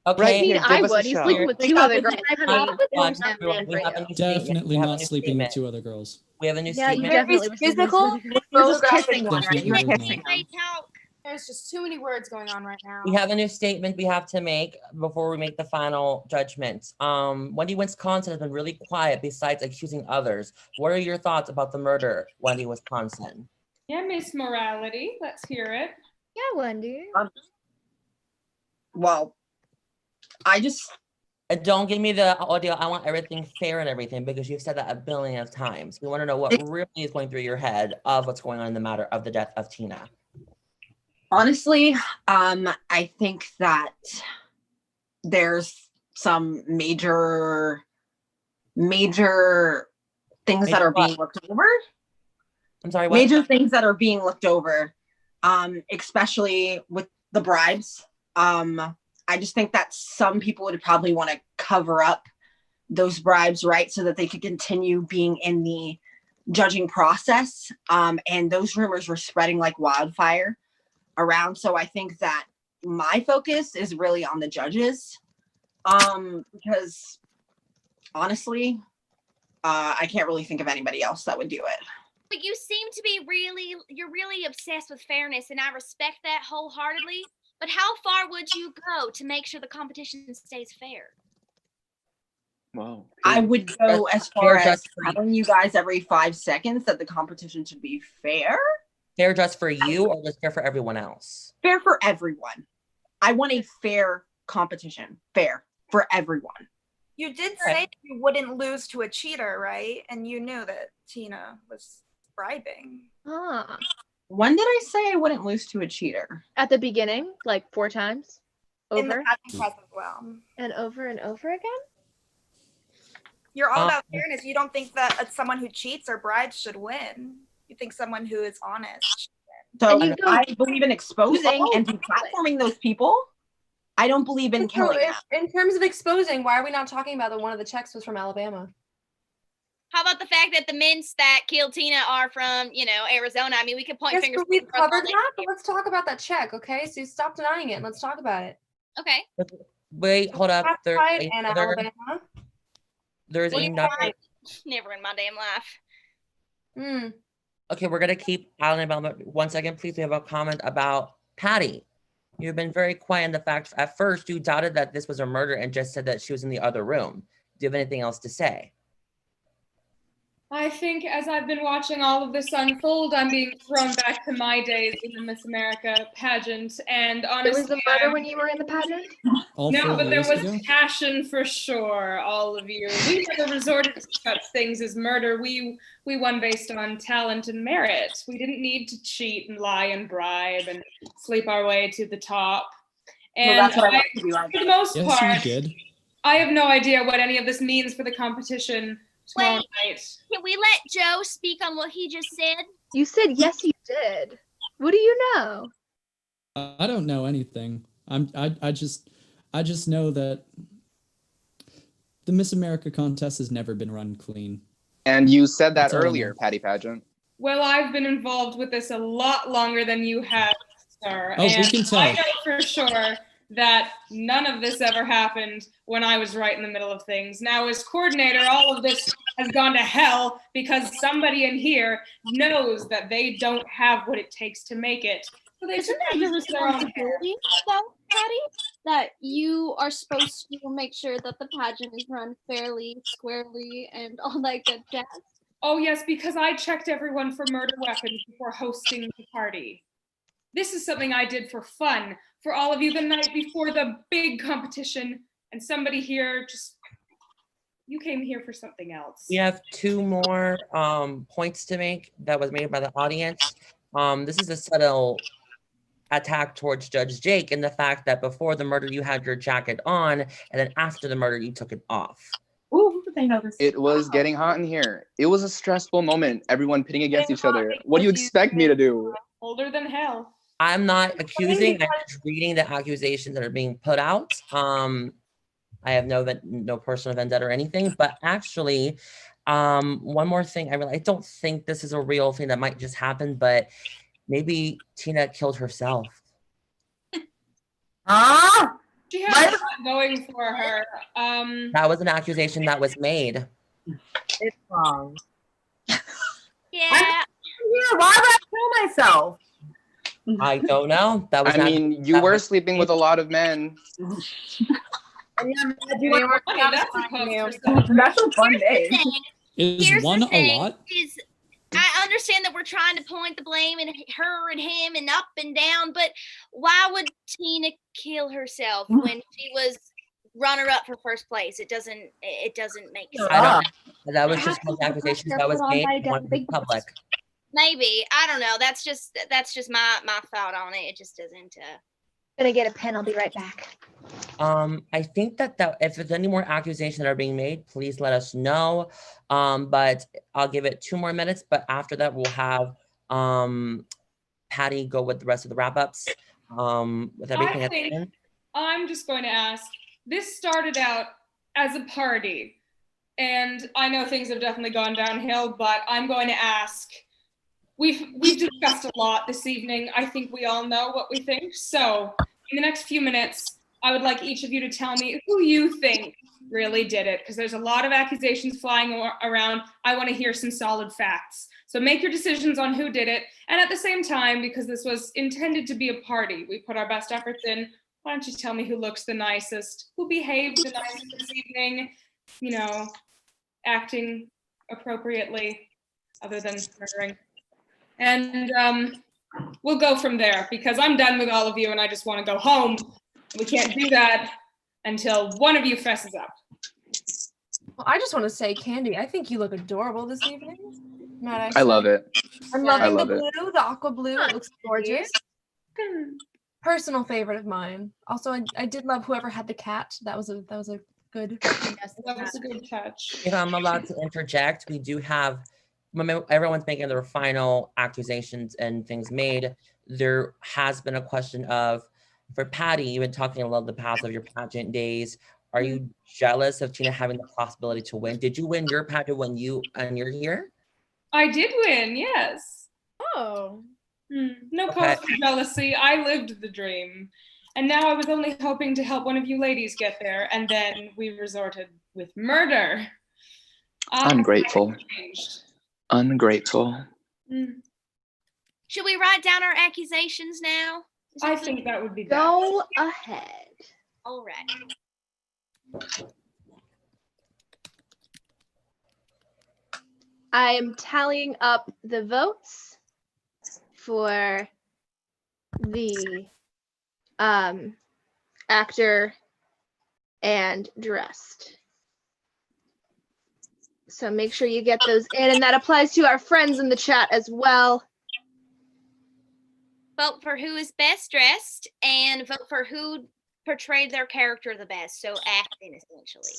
Okay. Right here, I give us a would. He's shot. sleeping with 2 other girls. We have a new Definitely statement. not sleeping with 2 other girls. We have a new Yeah, you statement. definitely was Physical, You're just kissing one, right? Definitely You're not. kissing them. There's just too many words going on right now. We have a new statement we have to make before we make the final judgment. Wendy Wisconsin has been really quiet besides accusing others. What are your thoughts about the murder, Wendy Wisconsin? Yeah, Miss Morality. Let's hear it. Yeah, Wendy. Well, I just Don't give me the audio. I want everything fair and everything because you've said that a billion of times. We want to know what really is going through your head of what's going on in the matter of the death of Tina. honestly, I think that there's some major major things that are being looked over. I'm sorry, what? Major things that are being looked over, especially with the bribes. I just think that some people would probably want to cover up those bribes, right, so that they could continue being in the judging process. And those rumors were spreading like wildfire around. So I think that my focus is really on the judges, because honestly, I can't really think of anybody else that would do it. But you seem to be you're really obsessed with fairness, and I respect that wholeheartedly. But how far would you go to make sure the competition stays fair? Wow. I would go as far as telling you guys every 5 seconds that the competition should be fair. Fair just for you or just fair for everyone else? Fair for everyone. I want a fair competition. Fair for everyone. You did say that you wouldn't lose to a cheater, right? And you knew that Tina was bribing. Ah. When did I say I wouldn't lose to a cheater? At the beginning, like 4 times. Over. In the pageant press as well. And over again? You're all about fairness. You don't think that someone who cheats or bribes should win. You think someone who is honest should So win. I believe in exposing and deplatforming those people. I don't believe in killing them. In terms of exposing, why are we not talking about that one of the checks was from Alabama? How about the fact that the mints that killed Tina are from, Arizona? I mean, we could point Yes, fingers. but we've covered that, but let's talk about that check, okay? So stop denying it and let's talk about it. Okay. Wait, hold up. There's and another. Alabama. There's another. Never in my damn life. Okay, we're gonna keep Alan and Bella. 1 second, please. We have a comment about Patty. You've been very quiet in the fact at first you doubted that this was a murder and just said that she was in the other room. Do you have anything else to say? I think as I've been watching all of this unfold, I'm being thrown back to my days in the Miss America pageant. And honestly, It was the murder when you were in the pageant? No, but there was passion for sure, all of you. We never resorted to such things as murder. We won based on talent and merit. We didn't need to cheat and lie and bribe and sleep our way to the top. And that's what I like to do. for the most Yes, part, you did. I have no idea what any of this means for the competition tomorrow night. Can we let Joe speak on what he just said? You said yes, you did. What do you know? I don't know anything. I just know that the Miss America contest has never been run clean. And you said that That's all I earlier, know. Patty Pageant. Well, I've been involved with this a lot longer than you have, sir. Oh, we and can tell. I know for sure that none of this ever happened when I was right in the middle of things. Now, as coordinator, all of this has gone to hell because somebody in here knows that they don't have what it takes to make it. So they Isn't that your responsibility, though, Patty? That you are supposed to make sure that the pageant is run fairly, squarely, and all that good jazz. Oh, yes, because I checked everyone for murder weapons before hosting the party. This is something I did for fun, for all of you the night before the big competition, and somebody here you came here for something else. We have 2 more points to make that was made by the audience. This is a subtle attack towards Judge Jake in the fact that before the murder you had your jacket on, and then after the murder you took it off. Ooh, they know this. It was getting hot in here. It was a stressful moment. Everyone pitting against each other. What do you expect me to do? Older than hell. I'm not accusing, I'm just reading the accusations that are being put out. I have no personal vendetta or anything, but actually, one more thing. I don't think this is a real thing that might just happen, but maybe Tina killed herself. She has a lot going for her. That was an accusation that was made. It's wrong. Yeah. Why would I kill myself? I don't know. That was. I mean, you were sleeping with a lot of men. That's a fun day. Is one a lot? I understand that we're trying to point the blame at her and him and up and down, but why would Tina kill herself when she was runner-up for first place? It doesn't make sense. That was just one accusation that was made in public. Maybe, I don't know. That's just my thought on it. It just Gonna get a pen. I'll be right back. I think that if there's any more accusations that are being made, please let us know. But I'll give it 2 more minutes. But after that, we'll have Patty go with the rest of the wrap-ups. With everything. I think I'm just going to ask. This started out as a party, and I know things have definitely gone downhill. But I'm going to ask. We've discussed a lot this evening. I think we all know what we think. So in the next few minutes, I would like each of you to tell me who you think really did it, because there's a lot of accusations flying around. I want to hear some solid facts. So make your decisions on who did it. And at the same time, because this was intended to be a party, we put our best efforts in. Why don't you tell me who looks the nicest, who behaved the nicest this evening, you know, acting appropriately other than murdering. And we'll go from there, because I'm done with all of you and I just want to go home. We can't do that until one of you fesses up. Well, I just want to say, Candy, I think you look adorable this evening. I love it. I'm loving the love it. blue, the aqua blue. It looks gorgeous. Personal favorite of mine. Also, I did love whoever had the cat. That was a good. That was a good touch. If I'm allowed to interject, we do have, when everyone's making their final accusations and things made, there has been a question of, for Patty, you've been talking about the past of your pageant days. Are you jealous of Tina having the possibility to win? Did you win your pageant when you're here? I did win, yes. Oh. No cause for jealousy. I lived the dream. And now I was only hoping to help one of you ladies get there, and then we resorted with murder. Ungrateful. Ungrateful. Should we write down our accusations now? I think that would be best. Go ahead. All right. I am tallying up the votes for the actor and dressed. So make sure you get those in, and that applies to our friends in the chat as well. Vote for who is best dressed and vote for who portrayed their character the best. So acting, essentially.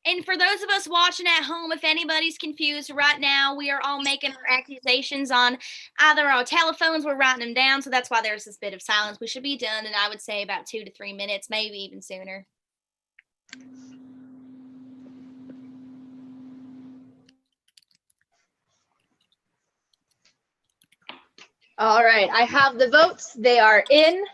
And for those of us watching at home, if anybody's confused right now, we are all making our accusations on either our telephones, we're writing them down, so that's why there's this bit of silence. We should be done in, I would say, about 2 to 3 minutes, maybe even sooner. All right, I have the votes. They are in.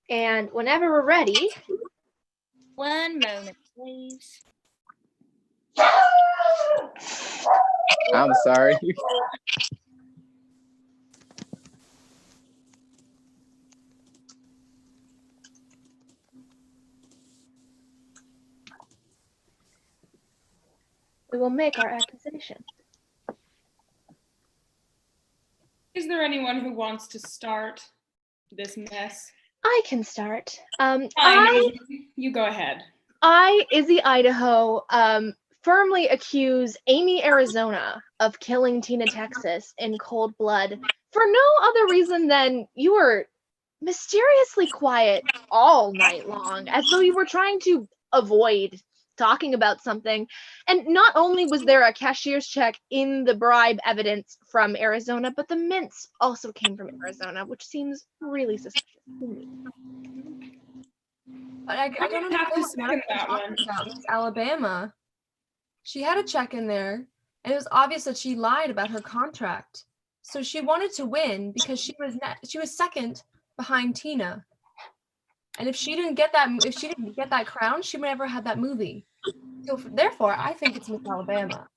And whenever we're ready. One moment, please. I'm sorry. We will make our accusation. Is there anyone who wants to start this mess? I can start. You go ahead. I, Izzy, Idaho, firmly accuse Amy, Arizona of killing Tina, Texas in cold blood for no other reason than you were mysteriously quiet all night long, as though you were trying to avoid talking about something. And not only was there a cashier's check in the bribe evidence from Arizona, but the mints also came from Arizona, which seems really suspicious to me. But I don't have to understand what second that you're one. talking about. Miss Alabama. She had a check in there, and it was obvious that she lied about her contract. So she wanted to win because she was second behind Tina. And if she didn't get that crown, she would never had that movie. So therefore, I think it's Miss Alabama.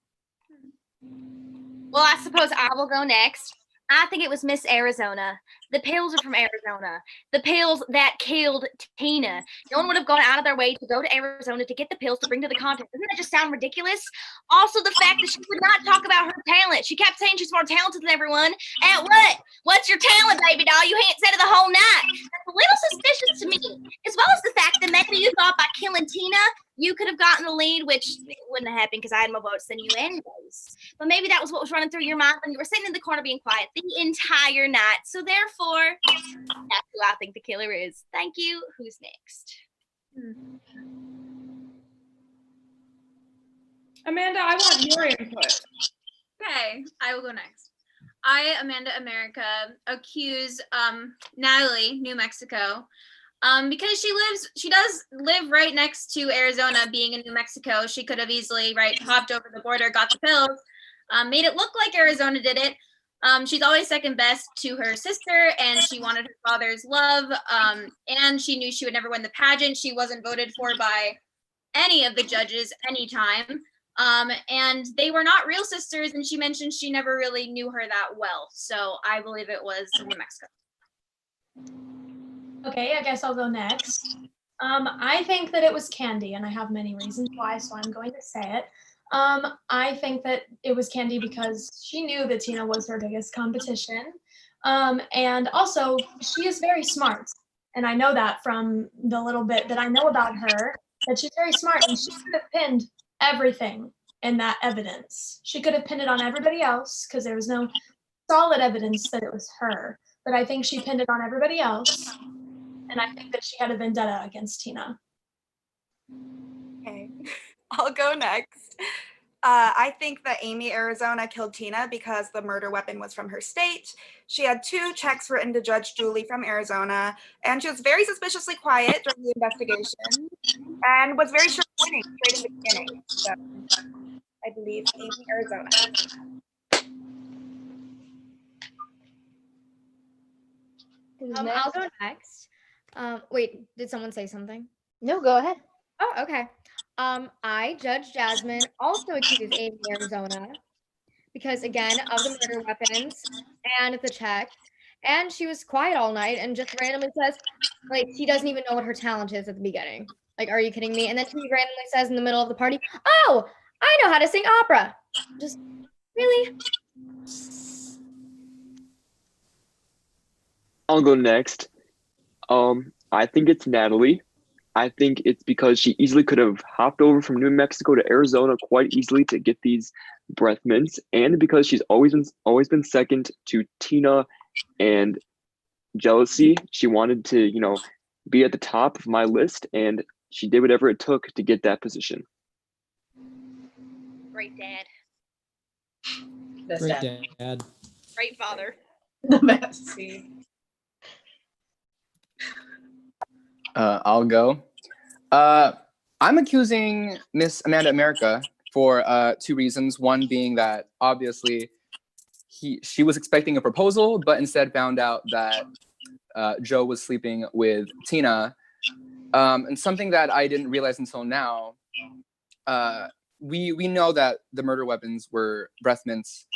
Well, I suppose I will go next. I think it was Miss Arizona. The pills are from Arizona. The pills that killed Tina. No one would have gone out of their way to go to Arizona to get the pills to bring to the contest. Doesn't that just sound ridiculous? Also, the fact that she would not talk about her talent. She kept saying she's more talented than everyone. At what? What's your talent, baby doll? You ain't said it the whole night. That's a little suspicious to me. As well as the fact that maybe you thought by killing Tina, you could have gotten the lead, which wouldn't have happened because I had more votes than you anyways. But maybe that was what was running through your mind when you were sitting in the corner being quiet the entire night. So therefore, that's who I think the killer is. Thank you. Who's next? Amanda, I want your input. Okay, I will go next. I, Amanda America, accuse Natalie, New Mexico, because she does live right next to Arizona. Being in New Mexico, she could have easily hopped over the border, got the pills, made it look like Arizona did it. She's always second best to her sister, and she wanted her father's love, and she knew she would never win the pageant. She wasn't voted for by any of the judges anytime. And they were not real sisters, and she mentioned she never really knew her that well. So I believe it was New Mexico. Okay, I guess I'll go next. I think that it was Candy, and I have many reasons why, so I'm going to say it. I think that it was Candy because she knew that Tina was her biggest competition. And also, she is very smart. And I know that from the little bit that I know about her, that she's very smart, and she could have pinned everything in that evidence. She could have pinned it on everybody else because there was no solid evidence that it was her. But I think she pinned it on everybody else. And I think that she had a vendetta against Tina. Okay, I'll go next. I think that Amy Arizona killed Tina because the murder weapon was from her state. She had 2 checks written to Judge Julie from Arizona, and she was very suspiciously quiet during the investigation and was very sure of winning straight in the beginning. So I believe Amy Arizona. I'll go next. Wait, did someone say something? No, go ahead. Oh, okay. I, Judge Jasmine, also accuse Amy Arizona because, again, of the murder weapons and the check. And she was quiet all night and just randomly says, she doesn't even know what her talent is at the beginning. Are you kidding me? And then she randomly says in the middle of the party, oh, I know how to sing opera. Just, really? I'll go next. I think it's Natalie. I think it's because she easily could have hopped over from New Mexico to Arizona quite easily to get these breath mints, and because she's always been second to Tina and jealousy. She wanted to, be at the top of my list, and she did whatever it took to get that position. Great dad. Great dad. Great father. The best. I'll go. I'm accusing Miss Amanda America for 2 reasons. One being that obviously she was expecting a proposal, but instead found out that Joe was sleeping with Tina. And something that I didn't realize until now, we know that the murder weapons were breath mints.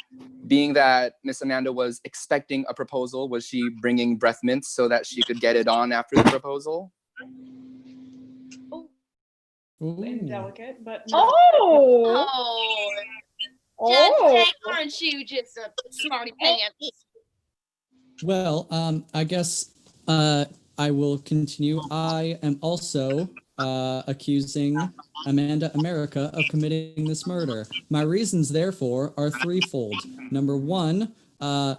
Being that Miss Amanda was expecting a proposal, was she bringing breath mints so that she could get it on after the proposal? Indelicate, but Judge, aren't you just a smarty pants? Well, I guess I will continue. I am also accusing Amanda America of committing this murder. My reasons, therefore, are threefold. Number one,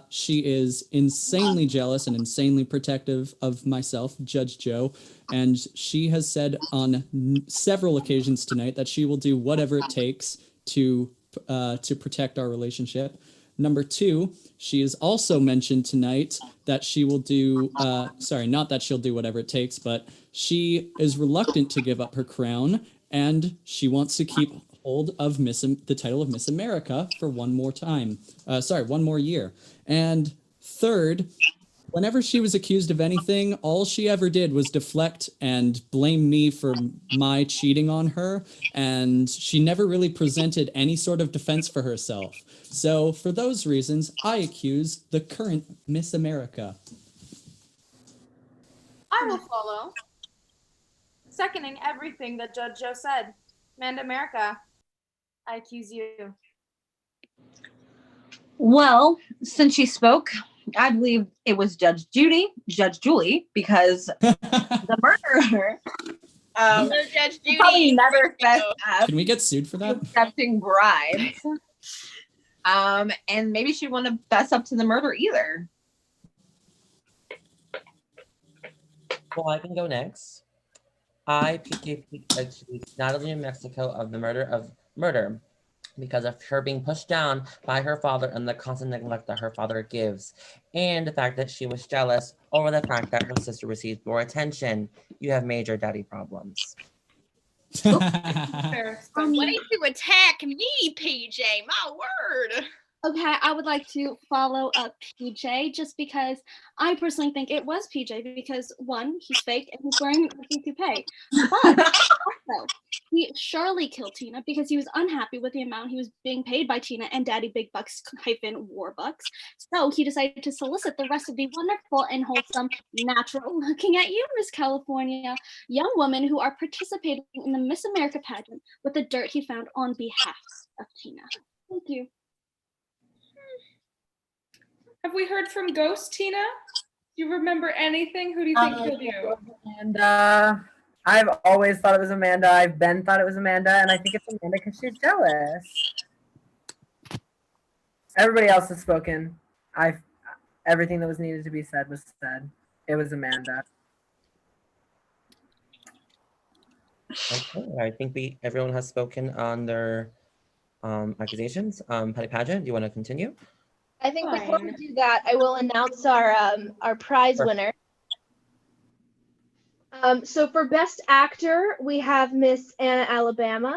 She is insanely jealous and insanely protective of myself, Judge Joe, and she has said on several occasions tonight that she will do whatever it takes to protect our relationship. Number two, she has also mentioned tonight that she will do, not that she'll do whatever it takes, but she is reluctant to give up her crown, and she wants to keep hold of the title of Miss America for one more year. And third, whenever she was accused of anything, all she ever did was deflect and blame me for my cheating on her, and she never really presented any sort of defense for herself. So for those reasons, I accuse the current Miss America. I will follow. Seconding everything that Judge Joe said. Amanda America, I accuse you. Well, since she spoke, I believe it was Judge Julie, because the murderer Judge Judy. probably never fessed up Can we get sued for that? accepting bribes. And maybe she wouldn't fess up to the murder either. Well, I can go next. I accused Natalie in Mexico of the murder because of her being pushed down by her father and the constant neglect that her father gives, and the fact that she was jealous over the fact that her sister received more attention. You have major daddy problems. Way to attack me, PJ. My word. Okay, I would like to follow up PJ just because I personally think it was PJ because one, he's fake and he's wearing a toupee. But also, he surely killed Tina because he was unhappy with the amount he was being paid by Tina and Daddy BigBucks _Warbucks. So he decided to solicit the rest of the wonderful and wholesome, natural looking at you, Miss California, young women who are participating in the Miss America pageant with the dirt he found on behalf of Tina. Thank you. Have we heard from Ghost, Tina? Do you remember anything? Who do you think killed you? And I've always thought it was Amanda. I've been thought it was Amanda, and I think it's Amanda because she's jealous. Everybody else has spoken. Everything that was needed to be said was said. It was Amanda. Okay, I think everyone has spoken on their accusations. Patty Pageant, do you want to continue? I think before we do that, I will announce our prize winner. So for Best Actor, we have Miss Anna Alabama.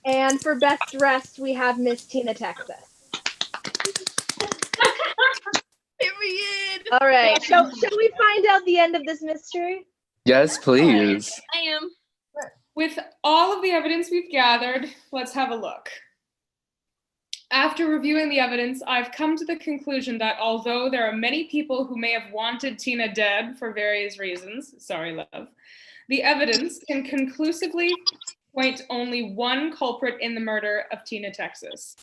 And for Best Dressed, we have Miss Tina Texas. Period. All right. Shall we find out the end of this mystery? Yes, please. I am. With all of the evidence we've gathered, let's have a look. After reviewing the evidence, I've come to the conclusion that although there are many people who may have wanted Tina dead for various reasons, sorry, love, the evidence can conclusively point only one culprit in the murder of Tina Texas.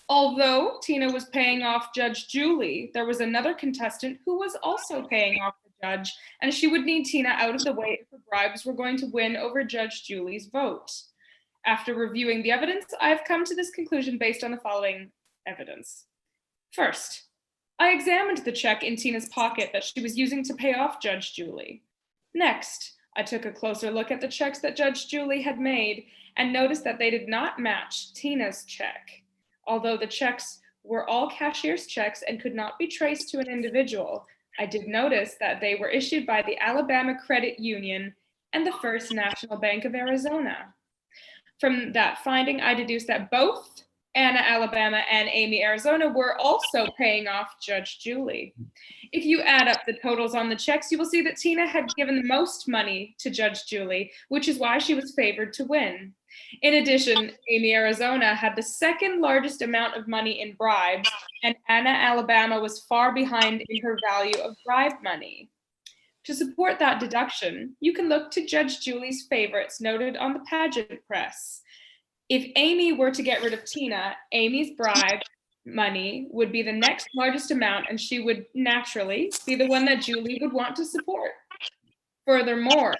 Although Tina was paying off Judge Julie, there was another contestant who was also paying off the judge, and she would need Tina out of the way if the bribes were going to win over Judge Julie's vote. After reviewing the evidence, I've come to this conclusion based on the following evidence. First, I examined the check in Tina's pocket that she was using to pay off Judge Julie. Next, I took a closer look at the checks that Judge Julie had made and noticed that they did not match Tina's check. Although the checks were all cashier's checks and could not be traced to an individual, I did notice that they were issued by the Alabama Credit Union and the First National Bank of Arizona. From that finding, I deduced that both Anna Alabama and Amy Arizona were also paying off Judge Julie. If you add up the totals on the checks, you will see that Tina had given the most money to Judge Julie, which is why she was favored to win. In addition, Amy Arizona had the second largest amount of money in bribes, and Anna Alabama was far behind in her value of bribe money. To support that deduction, you can look to Judge Julie's favorites noted on the pageant press. If Amy were to get rid of Tina, Amy's bribe money would be the next largest amount, and she would naturally be the one that Julie would want to support. Furthermore,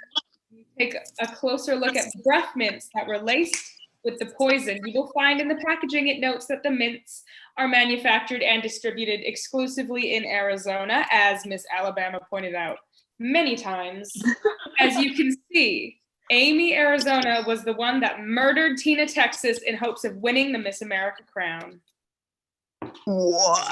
take a closer look at the breath mints that were laced with the poison. You will find in the packaging it notes that the mints are manufactured and distributed exclusively in Arizona, as Miss Alabama pointed out many times. As you can see, Amy Arizona was the one that murdered Tina Texas in hopes of winning the Miss America crown. What?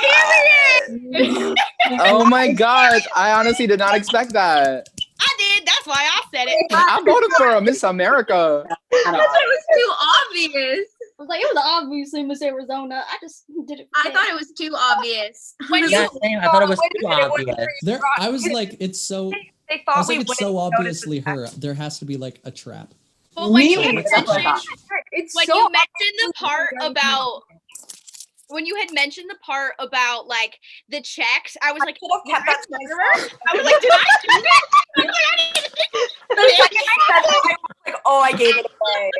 Oh my gosh, I honestly did not expect that. I did. That's why I said it. I voted for a Miss America. It was too obvious. I was like, it was obviously Miss Arizona. I just did it. I thought it was too obvious. Yeah, same. I thought it was too obvious. I was like, it's so. They I thought was we like, it's wouldn't so notice obviously her. There has to be like a trap. Well, when you Really? had Stuff like mentioned, that. when you mentioned the part about when you had mentioned the part about like the checks, I was like, did I murderer? I was like, did I do that? I was like, I didn't even think The second I said that, I was like, oh, I gave it away.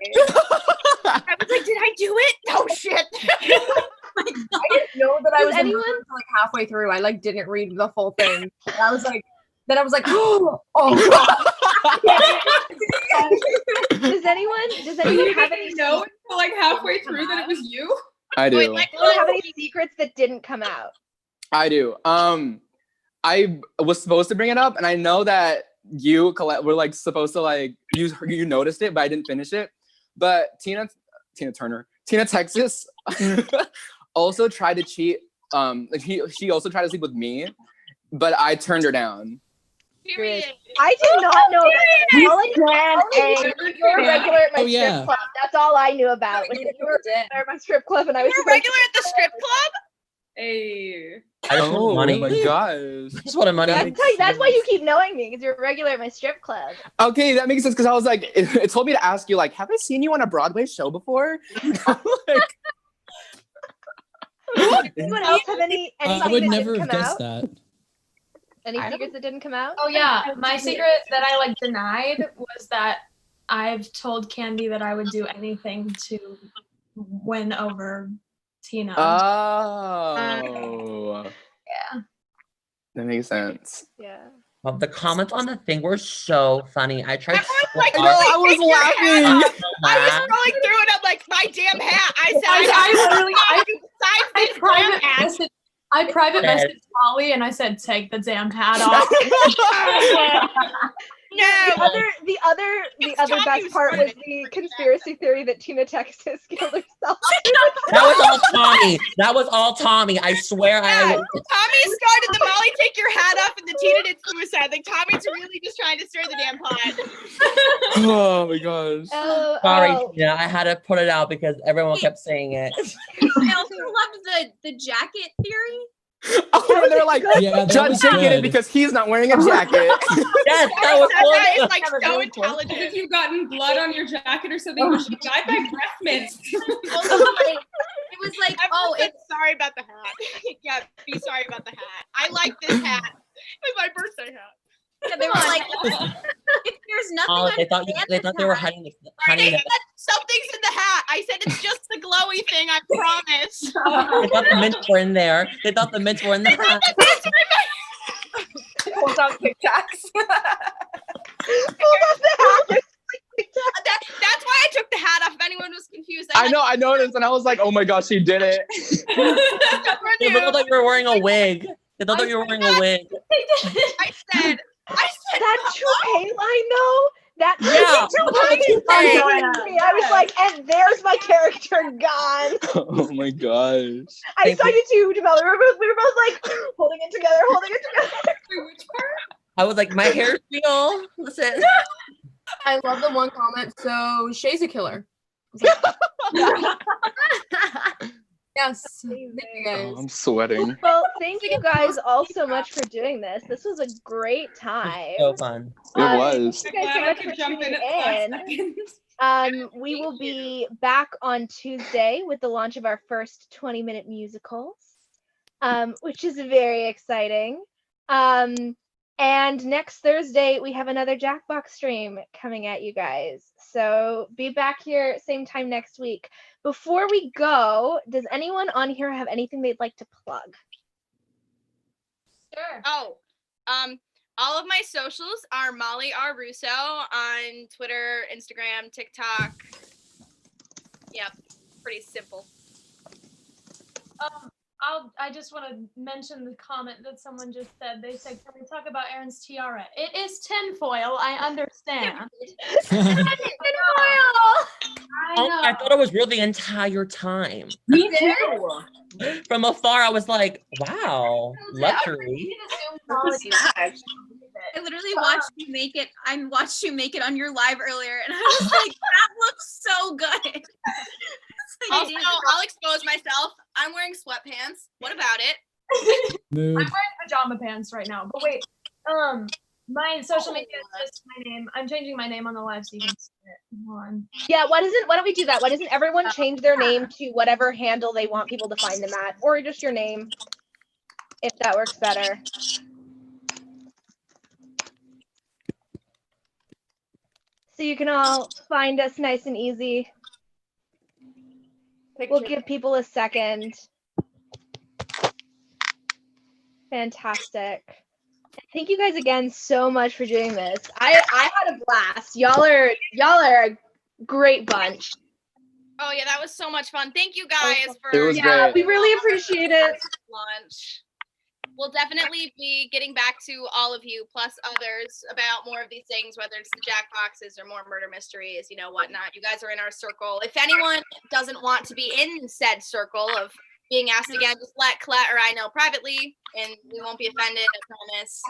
I was like, did I do it? Oh shit. I didn't know that I Does was anyone- in like halfway through. I like didn't read the full thing. And I was like, then I was like, oh god. Does anyone You have didn't any know until like halfway through that it was you? I do. anyone have any secrets that didn't come out? I do. I was supposed to bring it up, and I know that you, Colette, were like supposed to like you noticed it, but I didn't finish it. But Tina Texas also tried to cheat. Like she also tried to sleep with me, but I turned her down. I did not know that. All I knew, you're a regular at my Oh, yeah. strip club. That's all I knew about. Was that you were at my strip club, and I was You're a regular at the strip club? Hey. I just wanted money. Oh my gosh. I just wanted money. That's why you keep knowing me, because you're a regular at my strip club. Okay, that makes sense because I was like, it told me to ask you like, have I seen you on a Broadway show before? Anyone else have any I something would that never didn't have come guessed out? that. Any secrets that didn't come out? Oh yeah, my secret that I like denied was that I've told Candy that I would do anything to win over Tina. Oh. Yeah. That makes sense. Yeah. Well, the comments on the thing were so funny. I tried so Like, hard. no, I was take your hat laughing. off. I was scrolling through and I'm like, my damn hat. I said, I private messaged Holly and I said, take the damn hat off. No. The other best part was the conspiracy theory that Tina Texas killed herself. That was all Tommy. That was all Tommy. I swear. Tommy started the Molly take your hat off and the Tina did suicide. Like Tommy's really just trying to stir the damn pot. Oh my gosh. Sorry, Tina. I had to put it out because everyone kept saying it. I also loved the jacket theory. Oh, they're like, Yeah, that Judge was taking it good. because he's not wearing a jacket. Yes, that was That is good. like so intelligent. If you've gotten blood on your jacket or something, you should die by breath mints. It was like, oh, it's sorry about the hat. Yeah, be sorry about the hat. I like this hat. It's my birthday hat. yeah, they were like, if there's nothing. Oh, they thought underneath they thought they were hiding They the. said something's in the hat. I said it's just the glowy thing. I promise. They thought the mints were in there. They thought the mints were in the hat. Hold on, Tic Tacs. That's why I took the hat off. If anyone was confused, I know, I noticed, and I was like, oh my gosh, she did it. They thought that you were wearing a wig. They thought that you were wearing a wig. I said that toupee line though. That Yeah. toupee line. I was like, and there's my character gone. Oh my gosh. I saw you too, DeVilla. We were both like holding it together. I was like, my hair's real. Listen. I love the one comment. So Shay's a killer. Yes. Thank you guys. I'm sweating. Well, thank you guys all so much for doing this. This was a great time. So fun. It was. Thank you guys so much for tuning in. We will be back on Tuesday with the launch of our first 20-minute musicals, which is very exciting. And next Thursday, we have another Jackbox stream coming at you guys. So be back here same time next week. Before we go, does anyone on here have anything they'd like to plug? Sure. Oh, all of my socials are Molly R. Russo on Twitter, Instagram, TikTok, Yep, pretty simple. I just want to mention the comment that someone just said. They said, "Can we talk about Erin's tiara?" It is tinfoil. I understand. Tinfoil. I thought it was real the entire time. Me too. From afar, I was like, wow, luxury. I literally watched you make it. I watched you make it on your live earlier, and I was like, "That looks so good." Also, I'll expose myself. I'm wearing sweatpants. What about it? I'm wearing pajama pants right now. But wait, my social media is just my name. I'm changing my name on the live so you can see it. Hold on. Yeah, why don't we do that? Why doesn't everyone change their name to whatever handle they want people to find them at, or just your name, if that works better. So you can all find us nice and easy. We'll give people a second. Fantastic. Thank you guys again so much for doing this. I had a blast. Y'all are a great bunch. Oh yeah, that was so much fun. Thank you guys for It was great. We really appreciate it. Lunch. We'll definitely be getting back to all of you plus others about more of these things, whether it's the Jackboxes or more murder mysteries, whatnot. You guys are in our circle. If anyone doesn't want to be in said circle of being asked again, just let Colette or I know privately, and we won't be offended, I promise.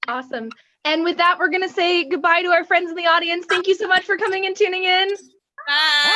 Awesome. And with that, we're going to say goodbye to our friends in the audience. Thank you so much for coming and tuning in. Bye.